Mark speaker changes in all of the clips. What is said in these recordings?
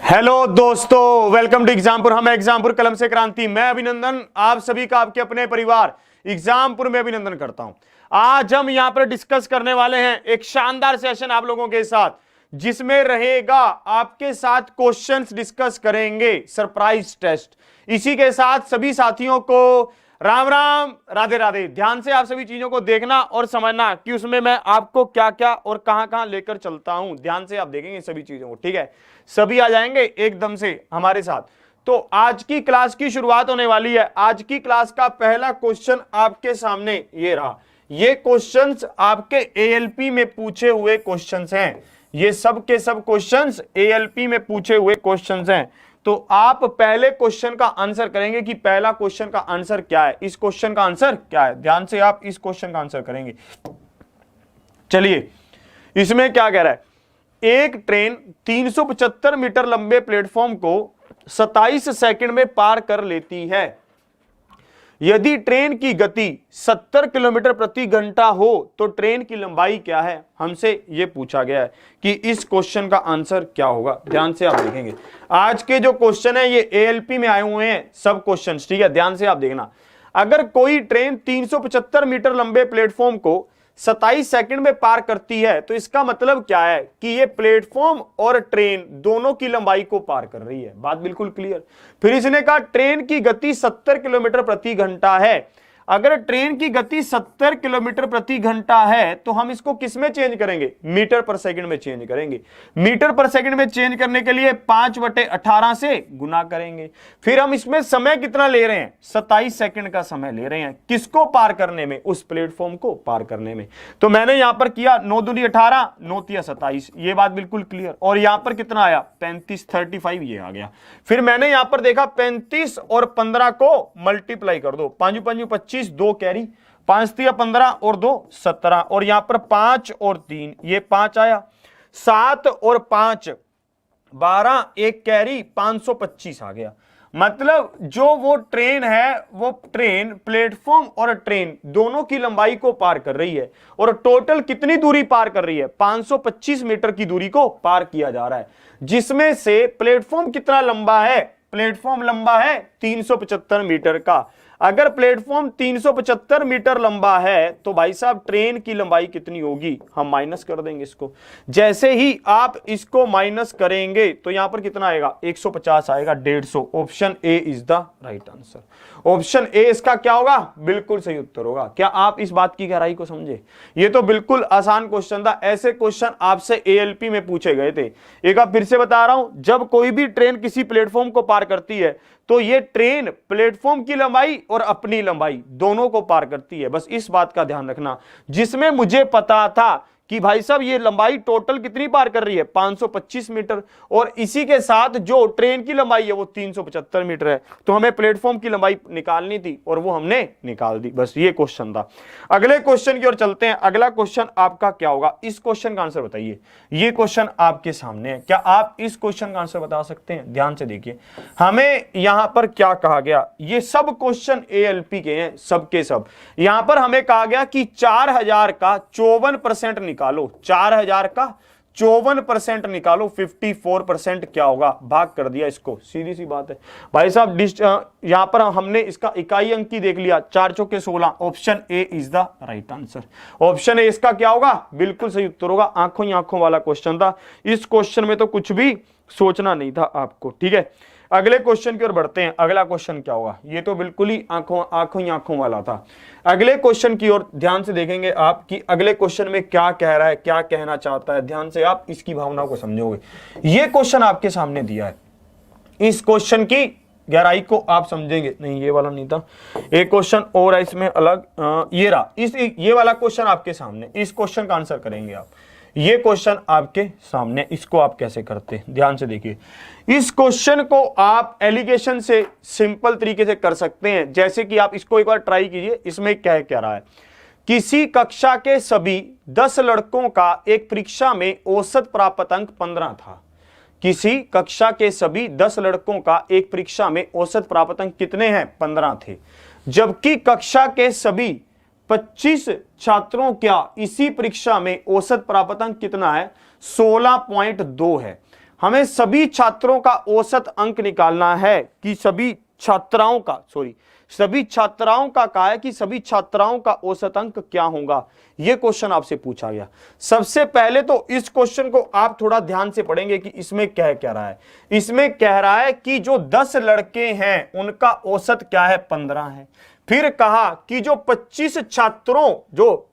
Speaker 1: Hello दोस्तों, welcome to Exampur. हम एग्जामपुर कलम से क्रांति। मैं अभिनंदन आप सभी का आपके अपने परिवार एग्जामपुर में अभिनंदन करता हूं। आज हम यहां पर डिस्कस करने वाले हैं एक शानदार सेशन आप लोगों के साथ, जिसमें रहेगा आपके साथ क्वेश्चंस डिस्कस करेंगे, सरप्राइज टेस्ट। इसी के साथ सभी साथियों को राम राम, राधे राधे। ध्यान से आप सभी चीजों को देखना और समझना कि उसमें मैं आपको क्या क्या और कहां कहां लेकर चलता हूं। ध्यान से आप देखेंगे सभी चीजों को, ठीक है। सभी आ जाएंगे एकदम से हमारे साथ। तो आज की क्लास की शुरुआत होने वाली है। आज की क्लास का पहला क्वेश्चन आपके सामने ये रहा। ये क्वेश्चंस आपके एएलपी में पूछे हुए क्वेश्चंस हैं। ये सब के सब क्वेश्चंस एएलपी में पूछे हुए क्वेश्चंस हैं। तो आप पहले क्वेश्चन का आंसर करेंगे कि पहला क्वेश्चन का आंसर क्या है, इस क्वेश्चन का आंसर क्या है। ध्यान से आप इस क्वेश्चन का आंसर करेंगे। चलिए, इसमें क्या कह रहा है। एक ट्रेन 375 मीटर लंबे प्लेटफॉर्म को 27 सेकंड में पार कर लेती है। यदि ट्रेन की गति 70 किलोमीटर प्रति घंटा हो तो ट्रेन की लंबाई क्या है। हमसे यह पूछा गया है कि इस क्वेश्चन का आंसर क्या होगा। ध्यान से आप देखेंगे। आज के जो क्वेश्चन है ये एएलपी में आए हुए हैं सब क्वेश्चंस, ठीक है। ध्यान से आप देखना। अगर कोई ट्रेन 375 मीटर लंबे प्लेटफॉर्म को 27 सेकंड में पार करती है तो इसका मतलब क्या है कि ये प्लेटफॉर्म और ट्रेन दोनों की लंबाई को पार कर रही है। बात बिल्कुल क्लियर। फिर इसने कहा ट्रेन की गति 70 किलोमीटर प्रति घंटा है। अगर ट्रेन की गति 70 किलोमीटर प्रति घंटा है तो हम इसको किस में चेंज करेंगे, मीटर पर सेकंड में चेंज करेंगे। मीटर पर सेकंड में चेंज करने के लिए 5/18 से गुना करेंगे। फिर हम इसमें समय कितना ले रहे हैं, 27 सेकंड का समय ले रहे हैं। किसको पार करने में, उस प्लेटफॉर्म को पार करने में। तो मैंने यहां पर किया 9 दूनी 18, 9 तिया 27, ये बात बिल्कुल क्लियर। और यहां पर कितना आया 35, 35 ये आ गया। फिर मैंने यहां पर देखा 35 और 15 को मल्टीप्लाई कर दो। 5 5 25, 2 कैरी, 5 तिया 15 और 2 17, और यहां पर 5 और 3 ये 5 आया। 7 और 5 12, 1 कैरी, 525 आ गया। मतलब जो वो ट्रेन है, वो ट्रेन प्लेटफॉर्म और ट्रेन दोनों की लंबाई को पार कर रही है। और टोटल कितनी दूरी पार कर रही है, 525 मीटर की दूरी को पार किया जा रहा है। जिसमें से प्लेटफॉर्म कितना लंबा है, प्लेटफॉर्म लंबा है 375 मीटर का। अगर प्लेटफॉर्म 375 मीटर लंबा है तो भाई साहब ट्रेन की लंबाई कितनी होगी, हम माइनस कर देंगे इसको। जैसे ही आप इसको माइनस करेंगे तो यहां पर कितना आएगा, 150 आएगा, 150। Option A is the right answer. Option A इसका क्या होगा, बिल्कुल सही उत्तर होगा। क्या आप इस बात की गहराई को समझे। ये तो बिल्कुल आसान क्वेश्चन था। ऐसे क्वेश्चन आपसे एएलपी में पूछे गए थे। एक बार फिर से बता रहा हूं, जब कोई भी ट्रेन किसी प्लेटफॉर्म को पार करती है तो ये ट्रेन प्लेटफॉर्म की लंबाई और अपनी लंबाई दोनों को पार करती है। बस इस बात का ध्यान रखना। जिसमें मुझे पता था कि भाई साहब ये लंबाई टोटल कितनी पार कर रही है, 525 मीटर, और इसी के साथ जो ट्रेन की लंबाई है वो 375 मीटर है। तो हमें प्लेटफॉर्म की लंबाई निकालनी थी और वो हमने निकाल दी। बस ये क्वेश्चन था। अगले क्वेश्चन की ओर चलते हैं। अगला क्वेश्चन आपका क्या होगा, इस क्वेश्चन का आंसर बताइए। ये क्वेश्चन आपके सामने है। क्या आप इस क्वेश्चन का आंसर बता सकते हैं। ध्यान से देखिए, हमें यहां पर क्या कहा गया। ये सब क्वेश्चन एएलपी के हैं, सबके सब। यहां पर हमें कहा गया कि 4000 का 54% निकालो। 4000 का 54% निकालो, 54% क्या होगा। भाग कर दिया इसको, सीधी सी बात है भाई साहब। यहां पर हमने इसका इकाई अंक की देख लिया, 4 चौके 16। Option A is the right answer. Option A इसका क्या होगा, बिल्कुल सही उत्तर होगा। आंखों ही आंखों वाला क्वेश्चन था। इस क्वेश्चन में तो कुछ भी सोचना नहीं था आपको, ठीक है। अगले क्वेश्चन की ओर बढ़ते हैं। अगला क्वेश्चन क्या होगा, ये तो बिल्कुल ही आंखों वाला था। अगले क्वेश्चन की ओर ध्यान से देखेंगे आप कि अगले क्वेश्चन में क्या कह रहा है, क्या कहना चाहता है। ध्यान से आप इसकी भावना को समझोगे। ये क्वेश्चन आपके सामने दिया है, इस क्वेश्चन की गहराई को आप समझेंगे। नहीं, ये वाला नहीं था, एक क्वेश्चन और है इसमें अलग। ये रहा, ये वाला क्वेश्चन आपके सामने। इस क्वेश्चन का आंसर करेंगे आप। ये क्वेश्चन आपके सामने, इसको आप कैसे करते हैं ध्यान से देखिए। इस क्वेश्चन को आप एलिगेशन से सिंपल तरीके से कर सकते हैं। जैसे कि आप इसको एक बार ट्राई कीजिए। इसमें क्या रहा है, किसी कक्षा के सभी 10 लड़कों का एक परीक्षा में औसत प्राप्त अंक 15 था। किसी कक्षा के सभी 10 लड़कों का एक परीक्षा में औसत प्राप्त अंक कितने हैं, 15 थे। जबकि कक्षा के सभी 25 छात्रों क्या इसी परीक्षा में औसत प्राप्त अंक कितना है, 16.2 है। हमें सभी छात्रों का औसत अंक निकालना है कि सभी छात्राओं का कहा है कि सभी छात्राओं का औसत अंक क्या होगा। यह क्वेश्चन आपसे पूछा गया। सबसे पहले तो इस क्वेश्चन को आप थोड़ा ध्यान से पढ़ेंगे कि इसमें कह क्या रहा है। इसमें कह रहा है कि जो 10 लड़के हैं उनका औसत क्या है, 15 है। फिर कहा कि जो 25 छात्रों, जो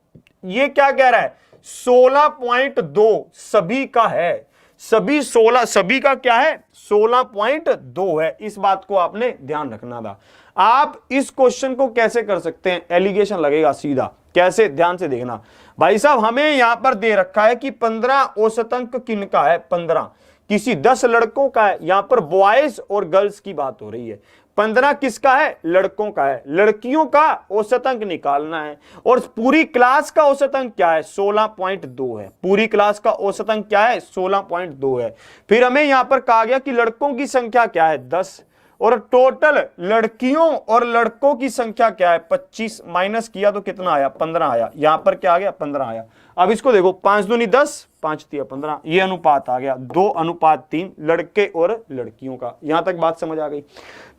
Speaker 1: ये क्या कह रहा है, 16.2 सभी का है। सभी का क्या है, 16.2 है। इस बात को आपने ध्यान रखना था। आप इस क्वेश्चन को कैसे कर सकते हैं, एलिगेशन लगेगा सीधा। कैसे, ध्यान से देखना भाई साहब। हमें यहां पर दे रखा है कि 15 औसत अंक किनका है, 15 किसी 10 लड़कों का है। यहां पर बॉयज और गर्ल्स की बात हो रही है। 15 किसका है, लड़कों का है। लड़कियों का औसत अंक निकालना है। और पूरी क्लास का औसत अंक क्या है, 16.2 है। पूरी क्लास का औसत अंक क्या है, 16.2 है। फिर हमें यहां पर कहा गया कि लड़कों की संख्या क्या है, 10, और टोटल लड़कियों और लड़कों की संख्या क्या है, 25। माइनस किया तो कितना आया, 15 आया। यहां पर क्या आ गया, 15 आया। अब इसको देखो, 5 दूनी 10, 5 तिया 15, ये अनुपात आ गया 2:3 लड़के और लड़कियों का। यहां तक बात समझ आ गई।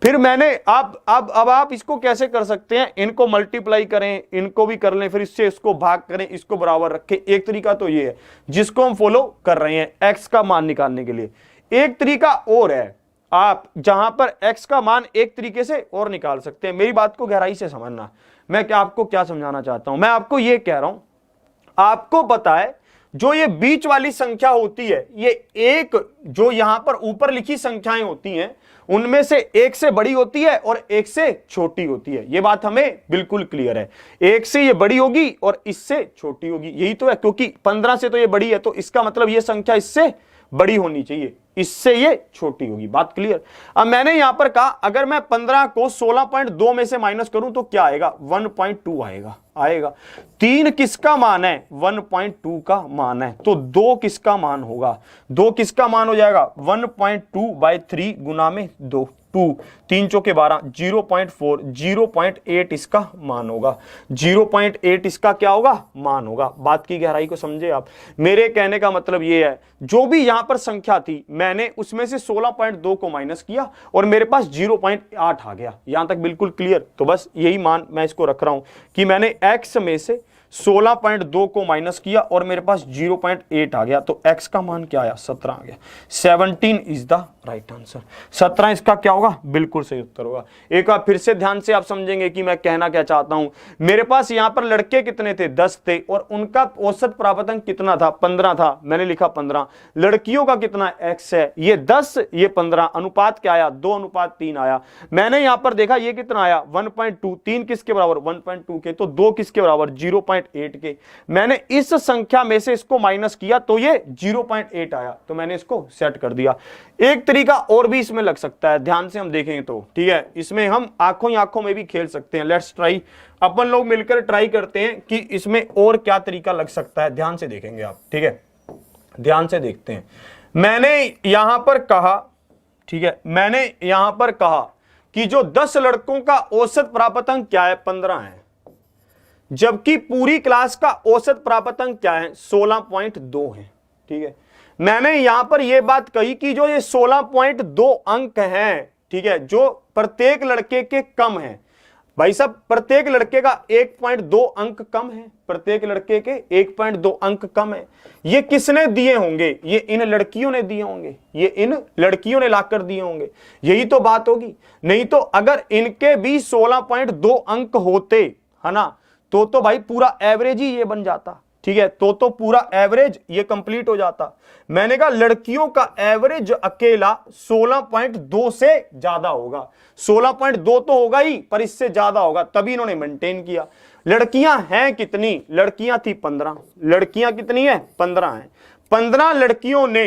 Speaker 1: फिर मैंने अब आप इसको कैसे कर सकते हैं, इनको मल्टीप्लाई करें, इनको भी कर लें, फिर इससे इसको भाग करें, इसको बराबर रखें। एक तरीका तो ये है जिसको हम फॉलो कर रहे हैं एक्स का मान निकालने के लिए। एक तरीका और है, आप जहां पर x का मान एक तरीके से और निकाल सकते हैं। मेरी बात को गहराई से समझना। मैं आपको क्या समझाना चाहता हूं, मैं आपको यह कह रहा हूं, आपको पता है जो ये बीच वाली संख्या होती है, ये एक जो यहां पर ऊपर लिखी संख्याएं होती हैं उनमें से एक से बड़ी होती है और एक से छोटी होती है। ये बात हमें बिल्कुल क्लियर है। एक से ये बड़ी होगी और इससे छोटी होगी, यही तो है। क्योंकि 15 से तो ये बड़ी है, तो इसका मतलब ये संख्या इससे बड़ी होनी चाहिए, इससे ये छोटी होगी। बात क्लियर। अब मैंने यहां पर कहा अगर मैं 15 को 16.2 में से माइनस करूं तो क्या आएगा, 1.2 आएगा। 3 किसका मान है, 1.2 का मान है। तो 2 किसका मान होगा, 2 किसका मान हो जाएगा, 1.2/3 गुना में 2, 2 3 चौके 12, 0.4, 0.8 इसका मान होगा। 0.8 इसका क्या होगा, मान होगा। बात की गहराई को समझे आप। मेरे कहने का मतलब यह है, जो भी यहां पर संख्या थी मैंने उसमें से 16.2 को माइनस किया और मेरे पास 0.8 आ गया। यहां तक बिल्कुल क्लियर। तो बस यही मान मैं इसको रख रहा हूं कि मैंने x में से 16.2 को माइनस किया और मेरे पास 0.8 आ गया। तो x का मान क्या आया, 17 आ गया। 17 इज द राइट आंसर। 17 इसका क्या होगा, बिल्कुल सही उत्तर होगा। एक बार फिर से ध्यान से आप समझेंगे कि मैं कहना क्या चाहता हूं। मेरे पास यहां पर लड़के कितने थे, 10 थे, और उनका औसत प्राप्त अंक कितना था, 15 था। मैंने लिखा 15। लड़कियों का कितना x है, ये 10, ये 15। अनुपात क्या आया, 2:3 आया। मैंने यहां पर देखा ये कितना आया, 1.2। 3 किसके बराबर, 1.2 के। तो 2 किसके बराबर, 0.8 के। मैंने इस संख्या में से इसको माइनस किया तो ये 0.8 आया, तो मैंने इसको सेट कर दिया। एक तरीका और भी इसमें लग सकता है, ध्यान से हम देखेंगे तो ठीक है। इसमें हम आंखों ही आंखों में भी खेल सकते हैं। लेट्स ट्राई, अपन लोग मिलकर ट्राई करते हैं कि इसमें और क्या तरीका लग सकता है। ध्यान से देखेंगे आप, ठीक है, ध्यान से देखते हैं। मैंने यहां पर कहा, ठीक है, मैंने यहां पर कहा कि जो 10 लड़कों का औसत प्राप्त अंक क्या है, 15 है, जबकि पूरी क्लास का औसत प्राप्त अंक क्या है, 16.2 है। ठीक है, मैंने यहां पर यह बात कही कि जो ये 16.2 अंक हैं, ठीक है, जो प्रत्येक लड़के के कम है। भाई साहब, प्रत्येक लड़के का 1.2 अंक कम है, प्रत्येक लड़के के 1.2 अंक कम है। ये किसने दिए होंगे, ये इन लड़कियों ने दिए होंगे, ये इन लड़कियों ने लाकर दिए होंगे। यही तो बात होगी। नहीं तो अगर इनके भी 16.2 अंक होते, है ना, तो भाई पूरा एवरेज ही ये बन जाता। ठीक है, तो पूरा एवरेज ये कंप्लीट हो जाता। मैंने कहा लड़कियों का एवरेज अकेला 16.2 से ज्यादा होगा। 16.2 तो होगा ही, पर इससे ज्यादा होगा, तभी इन्होंने मेंटेन किया। लड़कियां हैं कितनी, लड़कियां थी 15। लड़कियां कितनी है, 15 हैं। 15 लड़कियों ने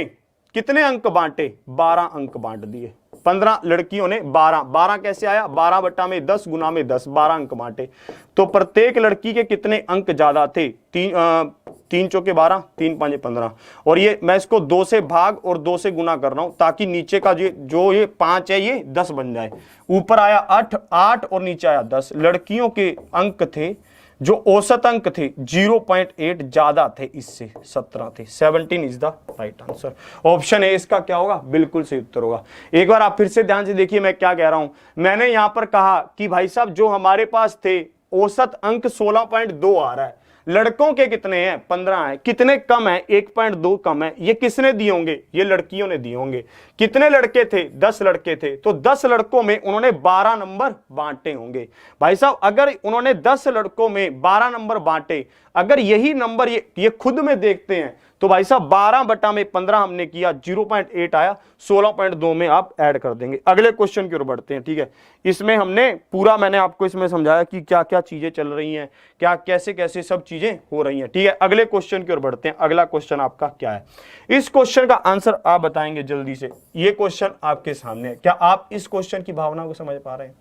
Speaker 1: कितने अंक बांटे, 12 अंक बांट दिए। 15 लड़कियों ने 12 कैसे आया, 12/10 गुना में 10, 12 अंक बांटे। तो प्रत्येक लड़की के कितने अंक ज्यादा थे, 3 चौके 12, 3 5 15। और ये मैं इसको 2 से भाग और 2 से गुना कर रहा हूं ताकि नीचे का जो ये 5 है ये 10 बन जाए। ऊपर आया 8 और नीचे आया 10। लड़कियों के अंक थे जो औसत अंक थे 0.8 ज्यादा थे, इससे 17 थे। 17 is the right answer. Option A इसका क्या होगा, बिल्कुल सही उत्तर होगा। एक बार आप फिर से ध्यान से देखिए मैं क्या कह रहा हूं। मैंने यहां पर कहा कि भाई साहब जो हमारे पास थे औसत अंक 16.2 आ रहा है, लड़कों के कितने हैं 15 हैं, कितने कम है 1.2 कम है। ये किसने दिए होंगे, ये लड़कियों ने दिए होंगे। कितने लड़के थे 10 लड़के थे, तो 10 लड़कों में उन्होंने 12 नंबर बांटे होंगे। भाई साहब अगर उन्होंने 10 लड़कों में 12 नंबर बांटे, अगर यही नंबर ये खुद में देखते हैं तो भाई साहब 12 बटा में 15 हमने किया, 0.8 आया, 16.2 में आप ऐड कर देंगे। अगले क्वेश्चन की ओर बढ़ते हैं। ठीक है, इसमें हमने पूरा मैंने आपको इसमें समझाया कि क्या क्या चीजें चल रही हैं, क्या कैसे कैसे सब चीजें हो रही हैं। ठीक है, अगले क्वेश्चन की ओर बढ़ते हैं। अगला क्वेश्चन आपका क्या है, इस क्वेश्चन का आंसर आप बताएंगे जल्दी से। ये क्वेश्चन आपके सामने है, क्या आप इस क्वेश्चन की भावना को समझ पा रहे हैं,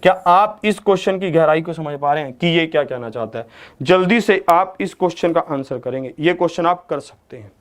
Speaker 1: क्या आप इस क्वेश्चन की गहराई को समझ पा रहे हैं कि ये क्या कहना चाहता है। जल्दी से आप इस क्वेश्चन का आंसर करेंगे, ये क्वेश्चन आप कर सकते हैं।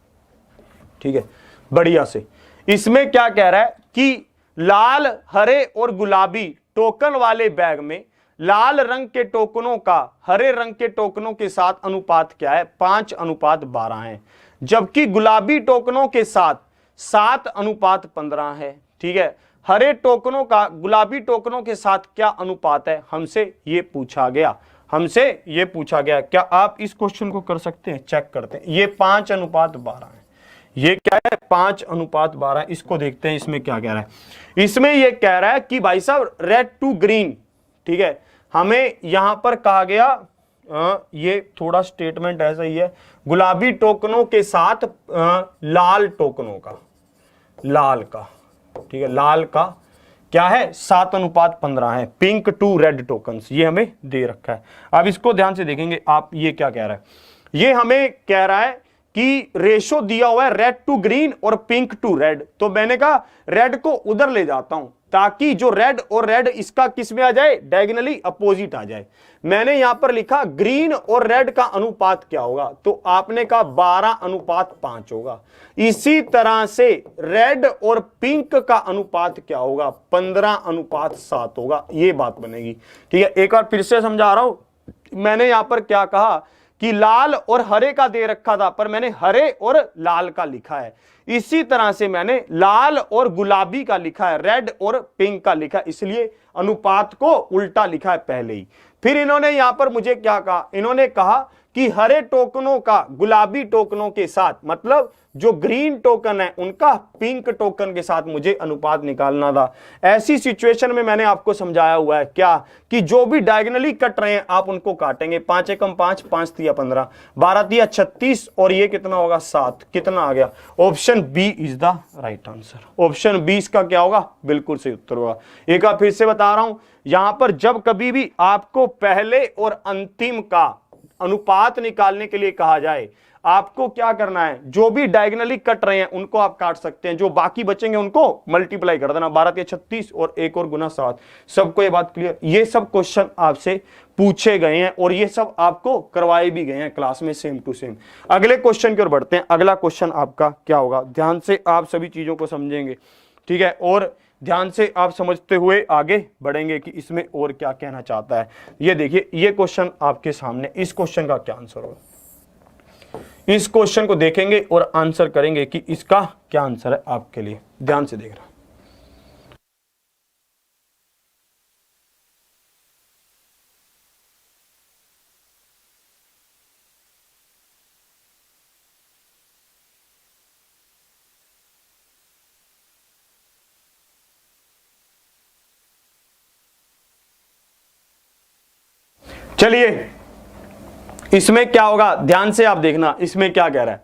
Speaker 1: ठीक है, बढ़िया से। इसमें क्या कह रहा है कि लाल, हरे और गुलाबी टोकन वाले बैग में लाल रंग के टोकनों का हरे रंग के टोकनों के साथ अनुपात क्या है, 5:12 है, जबकि गुलाबी टोकनों के साथ 7:15 है। ठीक है, हरे टोकनों का गुलाबी टोकनों के साथ क्या अनुपात है, हमसे ये पूछा गया, हमसे ये पूछा गया। क्या आप इस क्वेश्चन को कर सकते हैं, चेक करते हैं। ये 5:12 है, ये क्या है 5:12। इसको देखते हैं इसमें क्या कह रहा है। इसमें ये कह रहा है कि भाई साहब रेड टू ग्रीन, ठीक है, हमें यहां पर कहा गया ये थोड़ा स्टेटमेंट ऐसा ही है, गुलाबी टोकनों के साथ लाल टोकनों का, लाल का, ठीक है, लाल का क्या है 7:15 है, पिंक टू रेड टोकन्स, ये हमें दे रखा है। अब इसको ध्यान से देखेंगे आप, ये क्या कह रहा है, ये हमें कह रहा है कि रेशो दिया हुआ है रेड टू ग्रीन और पिंक टू रेड। तो मैंने कहा रेड को उधर ले जाता हूं ताकि जो रेड और रेड इसका किस में आ जाए, डायगोनली अपोजिट आ जाए। मैंने यहां पर लिखा ग्रीन और रेड का अनुपात क्या होगा, तो आपने कहा 12:5 होगा। इसी तरह से रेड और पिंक का अनुपात क्या होगा, 15:7 होगा। ये बात बनेगी। ठीक है, एक बार फिर से समझा रहा हूं। मैंने यहां पर क्या कहा कि लाल और हरे का दे रखा था, पर मैंने हरे और लाल का लिखा है। इसी तरह से मैंने लाल और गुलाबी का लिखा है, रेड और पिंक का लिखा है, इसलिए अनुपात को उल्टा लिखा है पहले ही। फिर इन्होंने यहां पर मुझे क्या कहा, इन्होंने कहा कि हरे टोकनों का गुलाबी टोकनों के साथ, मतलब जो ग्रीन टोकन है उनका पिंक टोकन के साथ मुझे अनुपात निकालना था। ऐसी सिचुएशन में मैंने आपको समझाया हुआ है क्या, कि जो भी डायगोनली कट रहे हैं आप उनको काटेंगे। 5 एकम 5, 5 तिया 15, 12 तिया 36 और ये कितना होगा 7। कितना आ गया, option B is the right answer. Option B इसका क्या होगा, बिल्कुल सही उत्तर होगा। एक बार फिर से बता रहा हूं, यहां पर जब कभी भी आपको पहले और अंतिम का अनुपात निकालने के लिए कहा जाए, आपको क्या करना है, जो भी डायगोनली कट रहे हैं उनको आप काट सकते हैं, जो बाकी बचेंगे उनको मल्टीप्लाई कर देना, 12 तिया 36 और 1 और गुना 7। सबको ये बात क्लियर। ये सब क्वेश्चन आपसे पूछे गए हैं और ये सब आपको करवाए भी गए हैं क्लास में सेम टू सेम। अगले क्वेश्चन की ओर बढ़ते हैं। अगला क्वेश्चन आपका क्या होगा, ध्यान से आप सभी चीजों को समझेंगे। ठीक है, और ध्यान से आप समझते हुए आगे बढ़ेंगे कि इसमें और क्या कहना चाहता है। ये देखिए, ये क्वेश्चन आपके सामने, इस क्वेश्चन का क्या आंसर होगा, इस क्वेश्चन को देखेंगे और आंसर करेंगे कि इसका क्या आंसर है आपके लिए। ध्यान से देख रहा। चलिए इसमें क्या होगा, ध्यान से आप देखना। इसमें क्या कह रहा है,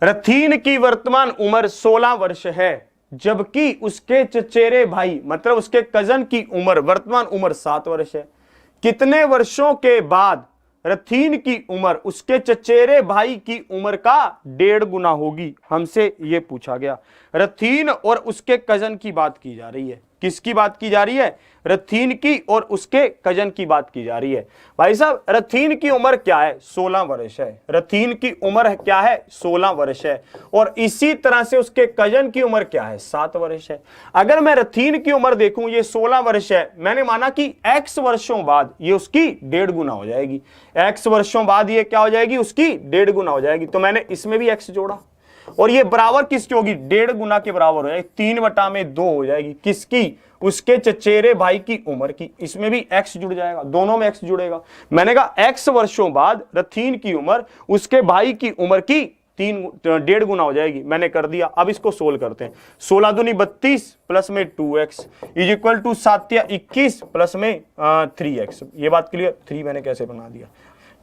Speaker 1: रथीन की वर्तमान उम्र 16 वर्ष है, जबकि उसके चचेरे भाई मतलब उसके कजन की उम्र, वर्तमान उम्र 7 वर्ष है। कितने वर्षों के बाद रथीन की उम्र उसके चचेरे भाई की उम्र का 1.5 गुना होगी, हमसे यह पूछा गया। रथीन और उसके कजन की बात की जा रही है। किसकी बात की जा रही है? रथीन की और उसके कजन की बात की जा रही है। भाई साहब रथीन की उम्र क्या है? 16 वर्ष है। रथीन की उम्र क्या है? 16 वर्ष है। और इसी तरह से उसके कजन की उम्र क्या है? 7 वर्ष है। अगर मैं रथीन की उम्र देखूं, ये 16 वर्ष है, मैंने माना कि x वर्षों बाद ये उसकी 1.5 गुना हो जाएगी। x वर्षों बाद ये क्या हो जाएगी? उसकी 1.5 गुना हो जाएगी। तो मैंने इसमें भी x जोड़ा और ये बराबर किसकी होगी? 1.5 गुना के बराबर हो जाएगी। 3/2 हो जाएगी। किसकी? उसके चचेरे भाई की उम्र की। इसमें भी x जुड़ जाएगा, दोनों में x जुड़ेगा। मैंने कहा x वर्षों बाद रथीन की उम्र उसके भाई की उम्र की 1.5 गुना हो जाएगी। मैंने कर दिया। अब इसको सोल्व करते हैं। 16 दूनी 32 प्लस में 2x इज इक्वल टू 7 या 21 प्लस में 3x। ये बात क्लियर? 3 मैंने कैसे बना दिया?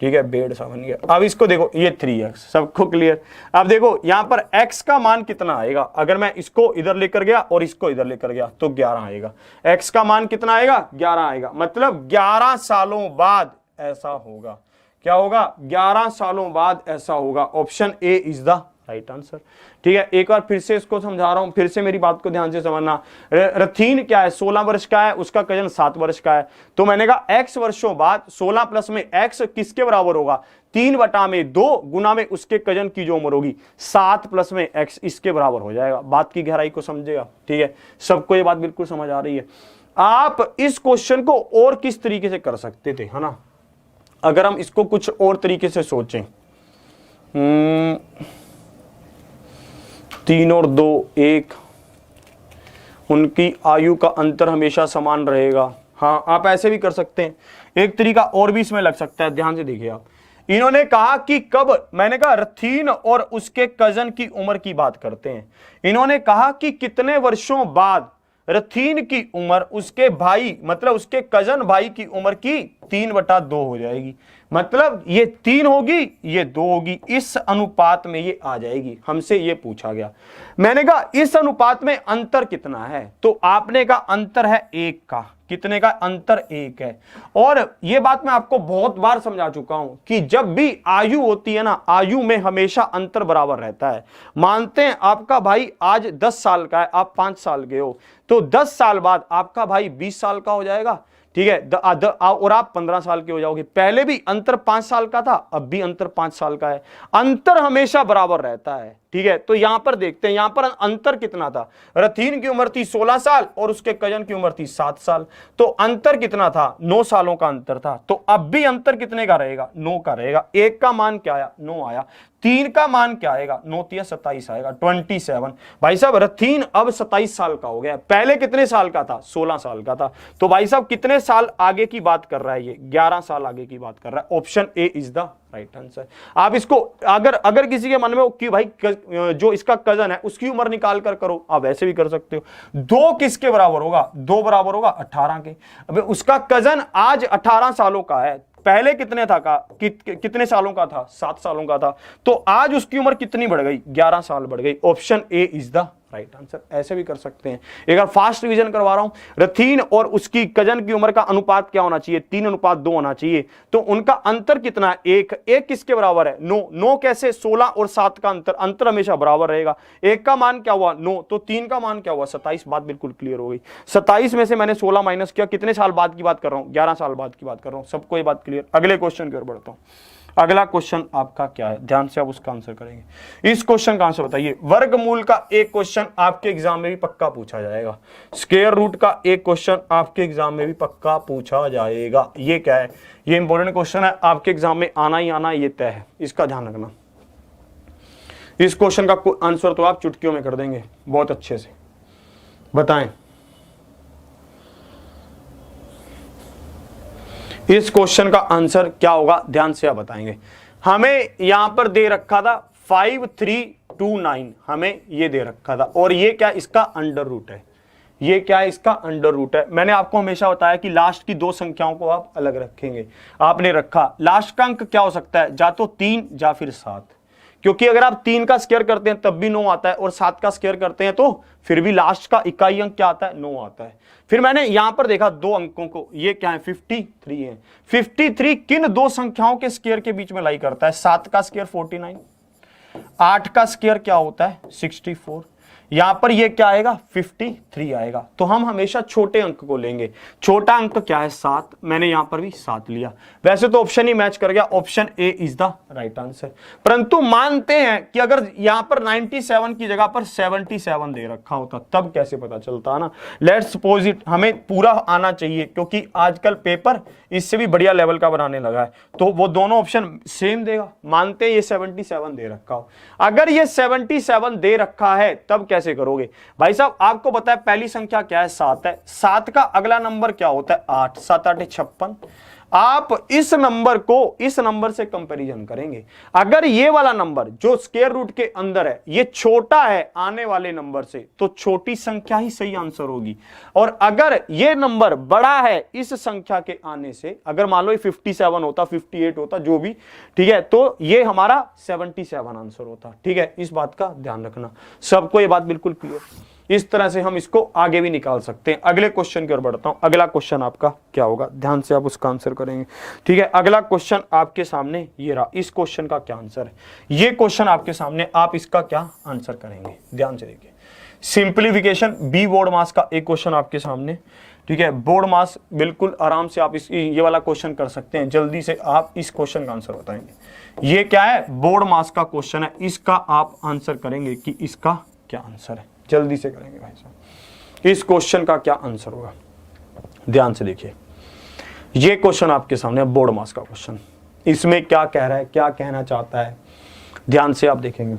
Speaker 1: ठीक है, बेड सा बन गया। अब इसको देखो, ये 3x, सबको क्लियर? अब देखो यहां पर x का मान कितना आएगा? अगर मैं इसको इधर लेकर गया और इसको इधर लेकर गया तो 11 आएगा। x का मान कितना आएगा? 11 आएगा। मतलब 11 सालों बाद ऐसा होगा। क्या होगा? 11 सालों बाद ऐसा होगा। Option A is the right answer. ठीक है, एक बार फिर से इसको समझा रहा हूं, फिर से मेरी बात को ध्यान से समझना। रथीन क्या है? 16 वर्ष का है, उसका कजन 7 वर्ष का है। तो मैंने कहा x वर्षों बाद 16 प्लस में x किसके बराबर होगा? 3/2 गुना में उसके कजन की जो उम्र होगी 7 प्लस में x, इसके बराबर हो जाएगा। बात की गहराई को समझेगा। ठीक है, सबको ये बात बिल्कुल समझ आ रही है? आप इस क्वेश्चन को और किस तरीके से कर सकते थे, है ना? अगर हम इसको कुछ और तरीके से सोचें, 3 और 2 1, उनकी आयु का अंतर हमेशा समान रहेगा। हाँ, आप ऐसे भी कर सकते हैं। एक तरीका और भी इसमें लग सकता है, ध्यान से देखिए आप। इन्होंने कहा कि कब? मैंने कहा रथीन और उसके कजन की उम्र की बात करते हैं। इन्होंने कहा कि कितने वर्षों बाद रथीन की उम्र उसके भाई, मतलब उसके कजन भाई की उम्र की 3/2 हो जाएगी। मतलब ये 3 होगी, ये 2 होगी, इस अनुपात में ये आ जाएगी। हमसे ये पूछा गया। मैंने कहा इस अनुपात में अंतर कितना है? तो आपने कहा अंतर है 1 का। कितने का? अंतर 1 है। और ये बात मैं आपको बहुत बार समझा चुका हूं कि जब भी आयु होती है ना, आयु में हमेशा अंतर बराबर रहता है। मानते हैं आपका भाई आज 10 साल का है, आप 5 साल के हो, तो 10 साल बाद आपका भाई 20 साल का हो जाएगा। ठीक है, और आप 15 साल के हो जाओगे। पहले भी अंतर 5 साल का था, अब भी अंतर 5 साल का है। अंतर हमेशा बराबर रहता है। ठीक है, तो यहां पर देखते हैं, यहां पर अंतर कितना था? रथीन की उम्र थी 16 साल और उसके कजन की उम्र थी 7 साल। तो अंतर कितना था? 9 सालों का अंतर था। तो अब भी अंतर कितने का रहेगा? 9 का रहेगा। 1 का मान क्या आया? 9 आया। 3 का मान क्या आएगा? 9 × 27 आएगा, 27। भाई साहब रथीन अब 27 साल का हो गया। पहले कितने साल का था? 16 साल का था। तो भाई साहब कितने साल आगे की बात कर रहा है ये? 11 साल आगे की बात कर रहा है। Option A is the right answer. आप इसको अगर किसी के मन में हो कि भाई जो इसका कजन है उसकी उम्र निकाल कर करो, आप ऐसे भी कर सकते हो। 2 किसके बराबर होगा? 2 बराबर होगा 18 के। अब उसका कजन आज 18 सालों का है, पहले कितने था का कितने सालों का था? 7 सालों का था। तो आज उसकी उम्र कितनी बढ़ गई? 11 साल बढ़ गई। Option A is the right answer. ऐसे भी कर सकते हैं। एक बार फास्ट रिवीजन करवा रहा हूं। रथीन और उसकी कजन की उम्र का अनुपात क्या होना चाहिए? 3:2 होना चाहिए। तो उनका अंतर कितना है? 1 किसके बराबर है? 9 कैसे? 16 और 7 का अंतर हमेशा बराबर रहेगा। 1 का मान क्या हुआ? 9। तो 3 का मान क्या हुआ? 27। बात बिल्कुल क्लियर हो गई। 27 में से मैंने 16 माइनस किया। कितने साल बाद की बात कर रहा हूं? 11 साल बाद की बात कर रहा हूं। सबको ये बात क्लियर? अगले क्वेश्चन की ओर बढ़ता हूं। अगला क्वेश्चन आपका क्या है? ध्यान से आप उसका आंसर करेंगे। इस क्वेश्चन का आंसर बताइए। वर्गमूल का एक क्वेश्चन आपके एग्जाम में भी पक्का पूछा जाएगा। स्क्वायर रूट का एक क्वेश्चन आपके एग्जाम में भी पक्का पूछा जाएगा। ये क्या है? ये इंपॉर्टेंट क्वेश्चन है, आपके एग्जाम में आना ही आना, ये तय है। इसका ध्यान रखना। इस क्वेश्चन का आंसर तो आप चुटकियों में कर देंगे बहुत अच्छे से। बताएं इस क्वेश्चन का आंसर क्या होगा? ध्यान से आप बताएंगे। हमें यहां पर दे रखा था 5329, हमें ये दे रखा था। और ये क्या? इसका अंडर रूट है। ये क्या है? इसका अंडर रूट है। मैंने आपको हमेशा बताया कि लास्ट की 2 संख्याओं को आप अलग रखेंगे। आपने रखा। लास्ट का अंक क्या हो सकता है? जा तो 3 या फिर 7, क्योंकि अगर आप 3 का स्क्वायर करते हैं तब भी 9 आता है और 7 का स्क्वायर करते हैं तो फिर भी लास्ट का इकाई अंक क्या आता है? 9 आता है। फिर मैंने यहां पर देखा 2 अंकों को, ये क्या है? 53 है। 53 किन 2 संख्याओं के स्क्वायर के बीच में लाई करता है? 7 का स्क्वायर 49, 8 का स्क्वायर क्या होता है? 64। यहां पर ये क्या आएगा 53 आएगा। तो हम हमेशा छोटे अंक को लेंगे। छोटा अंक क्या है 7, मैंने यहां पर भी 7 लिया। वैसे तो ऑप्शन ही मैच कर गया, option A is the right answer. परंतु मानते हैं कि अगर यहां पर 97 की जगह पर 77 दे रखा होता तब कैसे पता चलता ना। लेट्स सपोज इट, हमें पूरा आना चाहिए क्योंकि आजकल पेपर इससे भी बढ़िया लेवल का बनाने लगा है, तो वो दोनों ऑप्शन सेम देगा। मानते हैं ये 77 दे रखा हो, अगर ये 77 दे रखा है तब कैसे करोगे भाई साहब। आपको पता है पहली संख्या क्या है 7 है, 7 का अगला नंबर क्या होता है 8, 7 8 56। आप इस नंबर को इस नंबर से कंपैरिजन करेंगे। अगर ये वाला नंबर जो स्क्वायर रूट के अंदर है ये छोटा है आने वाले नंबर से, तो छोटी संख्या ही सही आंसर होगी। और अगर ये नंबर बड़ा है इस संख्या के आने से, अगर मान लो 57 होता 58 होता जो भी, ठीक है, तो ये हमारा 77 आंसर होता। ठीक है, इस बात का ध्यान रखना। सबको ये बात बिल्कुल क्लियर। इस तरह से हम इसको आगे भी निकाल सकते हैं। अगले क्वेश्चन की ओर बढ़ता हूं। अगला क्वेश्चन आपका क्या होगा, ध्यान से आप उसका आंसर करेंगे। ठीक है, अगला क्वेश्चन आपके सामने ये रहा। इस क्वेश्चन का क्या आंसर है, ये क्वेश्चन आपके सामने, आप इसका क्या आंसर करेंगे, ध्यान से देखिए। सिंप्लीफिकेशन बी बोर्ड मास का एक क्वेश्चन आपके सामने। ठीक है, बोर्ड मास बिल्कुल आराम से आप ये वाला क्वेश्चन कर सकते हैं। जल्दी से आप इस क्वेश्चन का आंसर बताएंगे। ये क्या है, बोर्ड मास का क्वेश्चन है, इसका आप आंसर करेंगे कि इसका क्या आंसर है। जल्दी से करेंगे भाई साहब, इस क्वेश्चन का क्या आंसर होगा। ध्यान से देखिए, ये क्वेश्चन आपके सामने बोर्ड मास का क्वेश्चन, इसमें क्या कह रहा है, क्या कहना चाहता है, ध्यान से आप देखेंगे।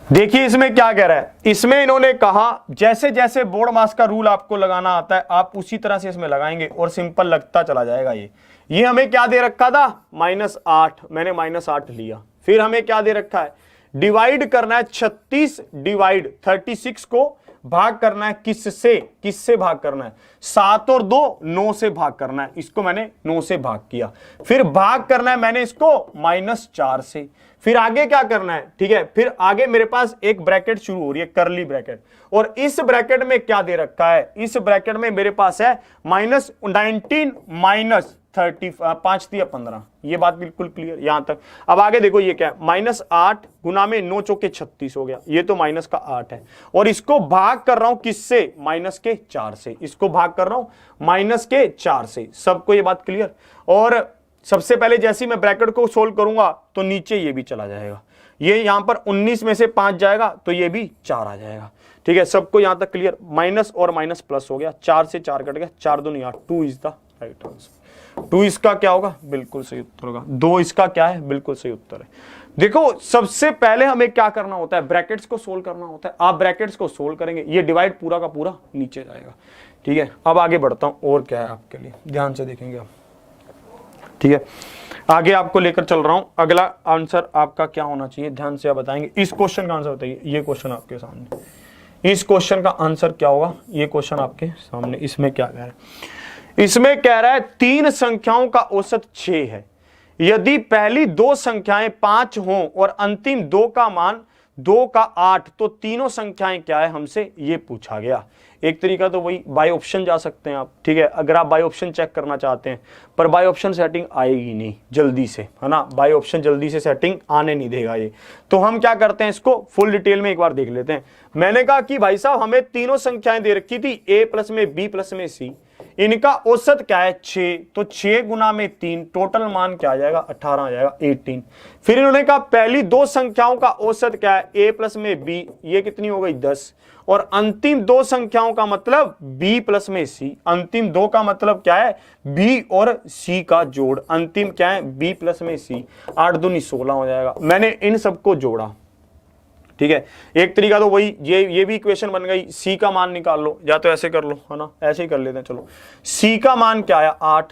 Speaker 1: देखिए इसमें क्या कह रहा है, इसमें इन्होंने कहा जैसे जैसे बोर्ड मास का रूल आपको लगाना आता है आप उसी तरह से इसमें लगाएंगे और सिंपल लगता चला जाएगा। ये हमें क्या दे रखा था -8, मैंने -8 लिया। फिर हमें क्या दे रखा है, डिवाइड करना है 36 डिवाइड 36 को भाग करना है किससे भाग करना है, 7 और 2 9 से भाग करना है। इसको मैंने 9 से भाग किया। फिर भाग करना है मैंने इसको -4 से। फिर आगे क्या करना है, ठीक है, फिर आगे मेरे पास एक ब्रैकेट शुरू हो रही है, करली ब्रैकेट, और इस ब्रैकेट में क्या दे रखा है, इस ब्रैकेट में मेरे पास है -19 -30 5 दिया 15। ये बात बिल्कुल क्लियर यहां तक। अब आगे देखो ये क्या है, -8 गुना में 9 चौके 36 हो गया, ये तो माइनस का 8 है, और इसको भाग कर रहा हूं किससे, -4 से। इसको भाग कर रहा हूं -4 से। सबको ये बात क्लियर। और सबसे पहले जैसे ही मैं ब्रैकेट को सोल्व करूंगा तो नीचे ये भी चला जाएगा, ये यहां पर 19 में से 5 जाएगा तो ये भी 4 आ जाएगा। ठीक है, सबको यहां तक क्लियर। माइनस और माइनस प्लस हो गया, 4 से 4 कट गया, 4 दूनी 8, 2 इज द राइट आंसर। 2 इसका क्या होगा, बिल्कुल सही उत्तर होगा। 2 इसका क्या है, बिल्कुल सही उत्तर है। देखो सबसे पहले हमें क्या करना होता है, ब्रैकेट्स को सोल्व करना होता है। आप ब्रैकेट्स को सोल्व करेंगे, ये डिवाइड पूरा का पूरा नीचे जाएगा। ठीक है, अब आगे बढ़ता हूं और क्या है आपके लिए, ध्यान से देखेंगे आप। ठीक है, आगे आपको लेकर चल रहा हूं। अगला आंसर आपका क्या होना चाहिए, ध्यान से आप बताएंगे। इस क्वेश्चन का आंसर बताइए, ये क्वेश्चन आपके सामने, इस क्वेश्चन का आंसर क्या होगा, ये क्वेश्चन आपके सामने। इसमें क्या कह रहा है, इसमें कह रहा है 3 संख्याओं का औसत 6 है। यदि पहली 2 संख्याएं 5 हों और अंतिम 2 का मान 2 का 8, तो तीनों संख्याएं क्या है, हमसे ये पूछा गया। एक तरीका तो वही बाय ऑप्शन जा सकते हैं आप। ठीक है, अगर आप बाय ऑप्शन चेक करना चाहते हैं, पर बाय ऑप्शन सेटिंग आएगी नहीं जल्दी से, है ना, बाय ऑप्शन जल्दी से सेटिंग आने नहीं देगा ये। तो हम क्या करते हैं, इसको फुल डिटेल में एक बार देख लेते हैं। मैंने कहा कि भाई साहब हमें तीनों संख्याएं दे रखी थी, a प्लस में b प्लस में c, इनका औसत क्या है 6, तो 6 गुना में 3, टोटल मान क्या आ जाएगा 18 आ जाएगा, 18। फिर इन्होंने कहा पहली 2 संख्याओं का औसत क्या है, a प्लस में b, ये कितनी हो गई 10, और अंतिम 2 संख्याओं का मतलब b प्लस में c, अंतिम 2 का मतलब क्या है b और c का जोड़, अंतिम क्या है b प्लस में c, 8 दूनी 16 हो जाएगा। मैंने इन सबको जोड़ा। ठीक है, एक तरीका तो वही, ये भी इक्वेशन बन गई। c का मान निकाल लो, या तो ऐसे कर लो, है ना, ऐसे ही कर लेते हैं। चलो c का मान क्या आया 8,